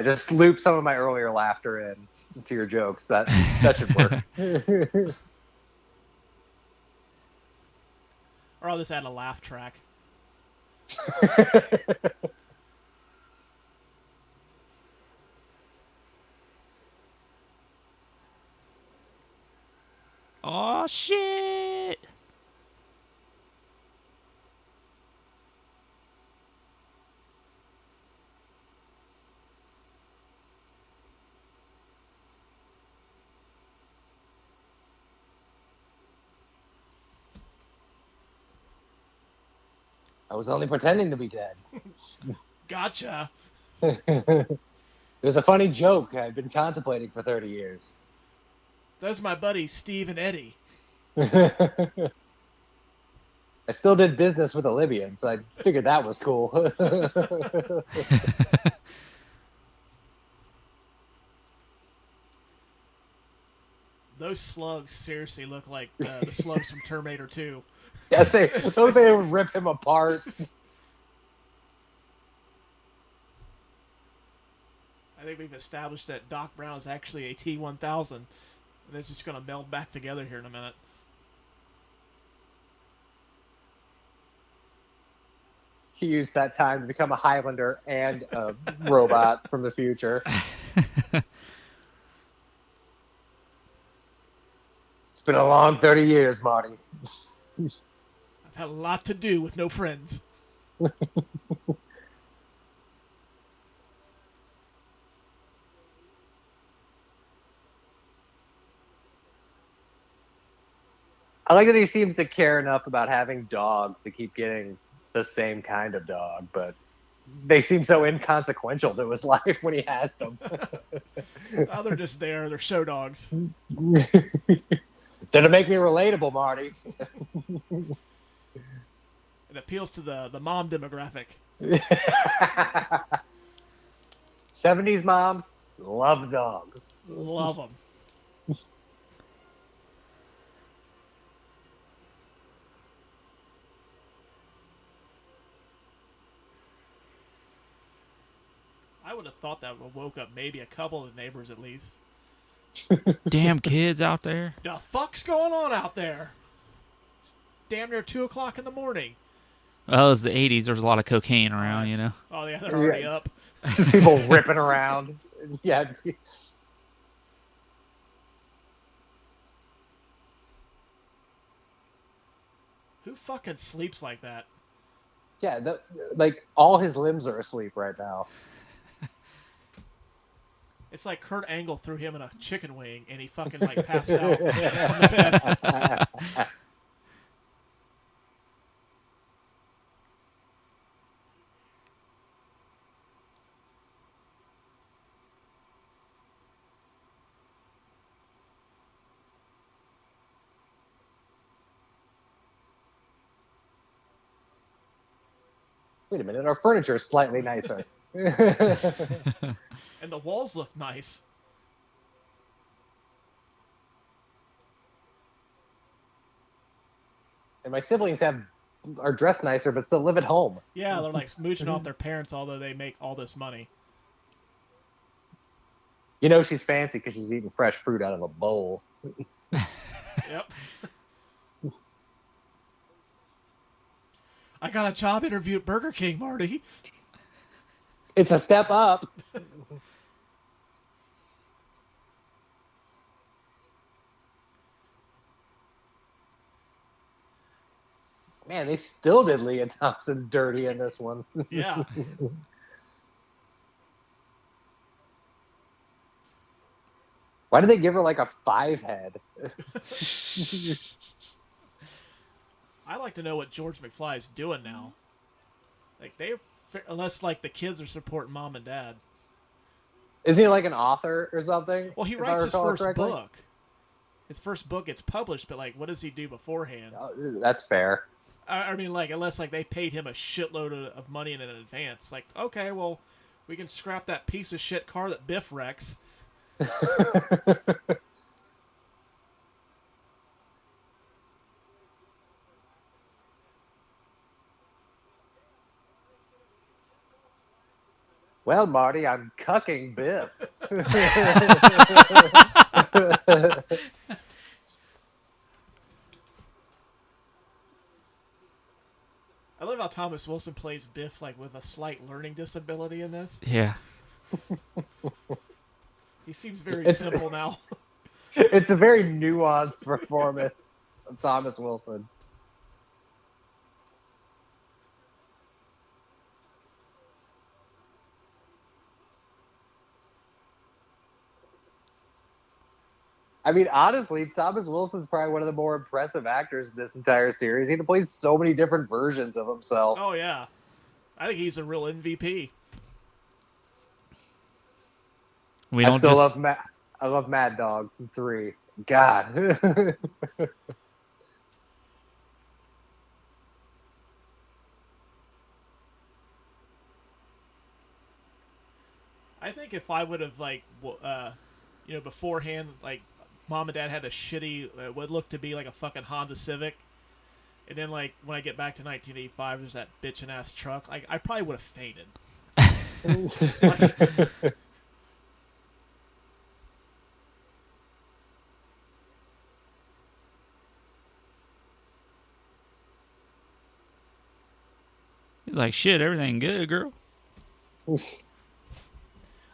just loop some of my earlier laughter into your jokes. That should work. Or I'll just add a laugh track. Oh, shit! I was only pretending to be dead. Gotcha. It was a funny joke I've been contemplating for 30 years. Those are my buddies, Steve and Eddie. I still did business with a Libyan, so I figured that was cool. Those slugs seriously look like the slugs from Terminator 2. Yeah, don't they rip him apart? I think we've established that Doc Brown is actually a T-1000, and it's just going to meld back together here in a minute. He used that time to become a Highlander and a robot from the future. It's been a long 30 years, Marty. I've had a lot to do with no friends. I like that he seems to care enough about having dogs to keep getting the same kind of dog, but they seem so inconsequential to his life when he has them. Oh, they're just there. They're show dogs. That'll make me relatable, Marty. It appeals to the mom demographic. 70s moms love dogs. Love them. I would have thought that would have woke up maybe a couple of the neighbors at least. Damn kids out there. The fuck's going on out there? It's damn near 2 o'clock in the morning. Well, it was the 80s. There was a lot of cocaine around, you know. Oh, yeah, they're already up. Just people ripping around. Yeah. Who fucking sleeps like that? Yeah, like all his limbs are asleep right now. It's like Kurt Angle threw him in a chicken wing and he fucking like passed out on the bed. Wait a minute, our furniture is slightly nicer. And the walls look nice. And my siblings are dressed nicer, but still live at home. Yeah, they're like mooching off their parents, although they make all this money. You know she's fancy because she's eating fresh fruit out of a bowl. Yep. I got a job interview at Burger King, Marty. It's a step up. Man, they still did Leah Thompson dirty in this one. Yeah. Why did they give her like a 5 head? I like to know what George McFly is doing now. Like unless like the kids are supporting mom and dad. Isn't he like an author or something? Well, he if writes I his recall first correctly? book. His first book gets published, but like, what does he do beforehand? Oh, that's fair. I mean, like, unless like they paid him a shitload of money in advance. Like, okay, well, we can scrap that piece of shit car that Biff wrecks. Well, Marty, I'm cucking Biff. I love how Thomas Wilson plays Biff like with a slight learning disability in this. Yeah. He seems very simple now. It's a very nuanced performance of Thomas Wilson. I mean, honestly, Thomas Wilson's probably one of the more impressive actors in this entire series. He plays so many different versions of himself. Oh, yeah. I think he's a real MVP. I love Mad Dog from 3. God. I think if I would have, like, beforehand, like, mom and dad had a shitty, what looked to be like a fucking Honda Civic. And then, like, when I get back to 1985, there's that bitchin' ass truck. Like, I probably would have fainted. He's like, shit, everything good, girl.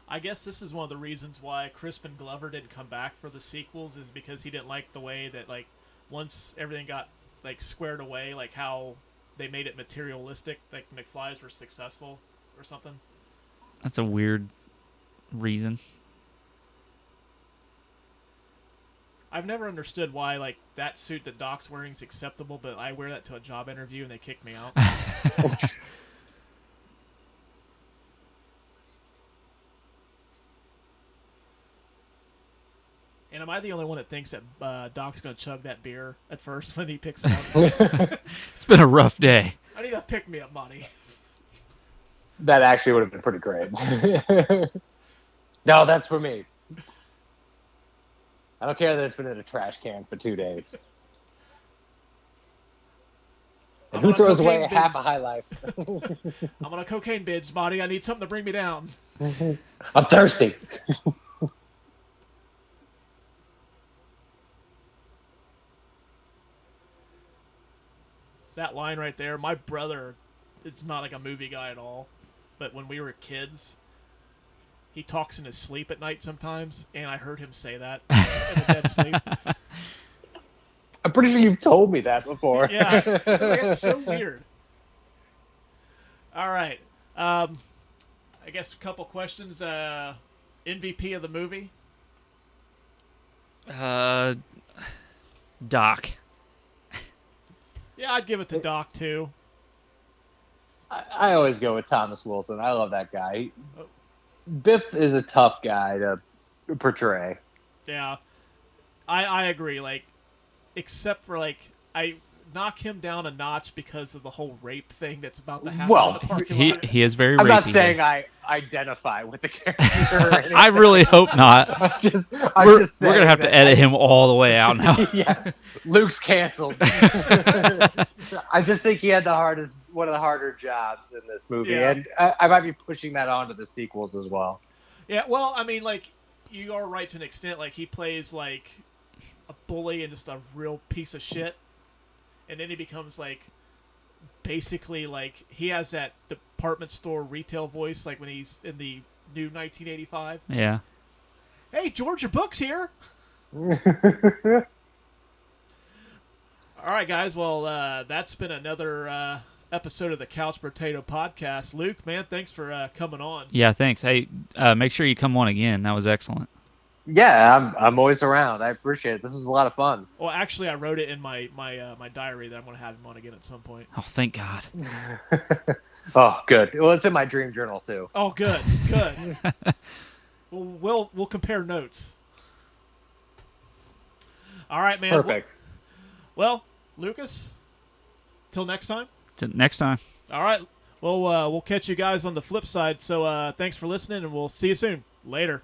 I guess this is one of the reasons why Crispin Glover didn't come back for the sequels, is because he didn't like the way that, like, once everything got, like, squared away, like how they made it materialistic, like McFly's were successful or something. That's a weird reason. I've never understood why like that suit that Doc's wearing is acceptable, but I wear that to a job interview and they kick me out. And am I the only one that thinks that Doc's going to chug that beer at first when he picks it up? It's been a rough day. I need a pick-me-up money. That actually would have been pretty great. No, that's for me. I don't care that it's been in a trash can for 2 days. And who throws away half a high life? I'm on a cocaine binge, Marty. I need something to bring me down. I'm thirsty. That line right there, my brother, it's not like a movie guy at all, but when we were kids, he talks in his sleep at night sometimes, and I heard him say that in a dead sleep. I'm pretty sure you've told me that before. Yeah, it's so weird. All right, I guess a couple questions. MVP of the movie? Doc. Yeah, I'd give it to Doc, too. I always go with Thomas Wilson. I love that guy. Biff is a tough guy to portray. Yeah, I agree. Like, except for, like, I knock him down a notch because of the whole rape thing that's about to happen in the parking lot. He is very rapey. I'm not saying I identify with the character or anything. I really hope not. We're going to have to edit him all the way out now. Yeah, Luke's canceled. I just think he had one of the harder jobs in this movie, Yeah. and I might be pushing that onto the sequels as well. Yeah, well, I mean, like, you are right to an extent. Like, he plays, like, a bully and just a real piece of shit. And then he becomes, like, basically, like, he has that department store retail voice, like, when he's in the new 1985. Yeah. Hey, George, your book's here. All right, guys. Well, that's been another episode of the Couch Brotato Podcast. Luke, man, thanks for coming on. Yeah, thanks. Hey, make sure you come on again. That was excellent. Yeah, I'm always around. I appreciate it. This was a lot of fun. Well, actually, I wrote it in my diary that I'm going to have him on again at some point. Oh, thank God. Oh, good. Well, it's in my dream journal too. Oh, good. Well, we'll compare notes. All right, man. Perfect. Well, Lucas, till next time. Till next time. All right. Well, we'll catch you guys on the flip side. So thanks for listening, and we'll see you soon. Later.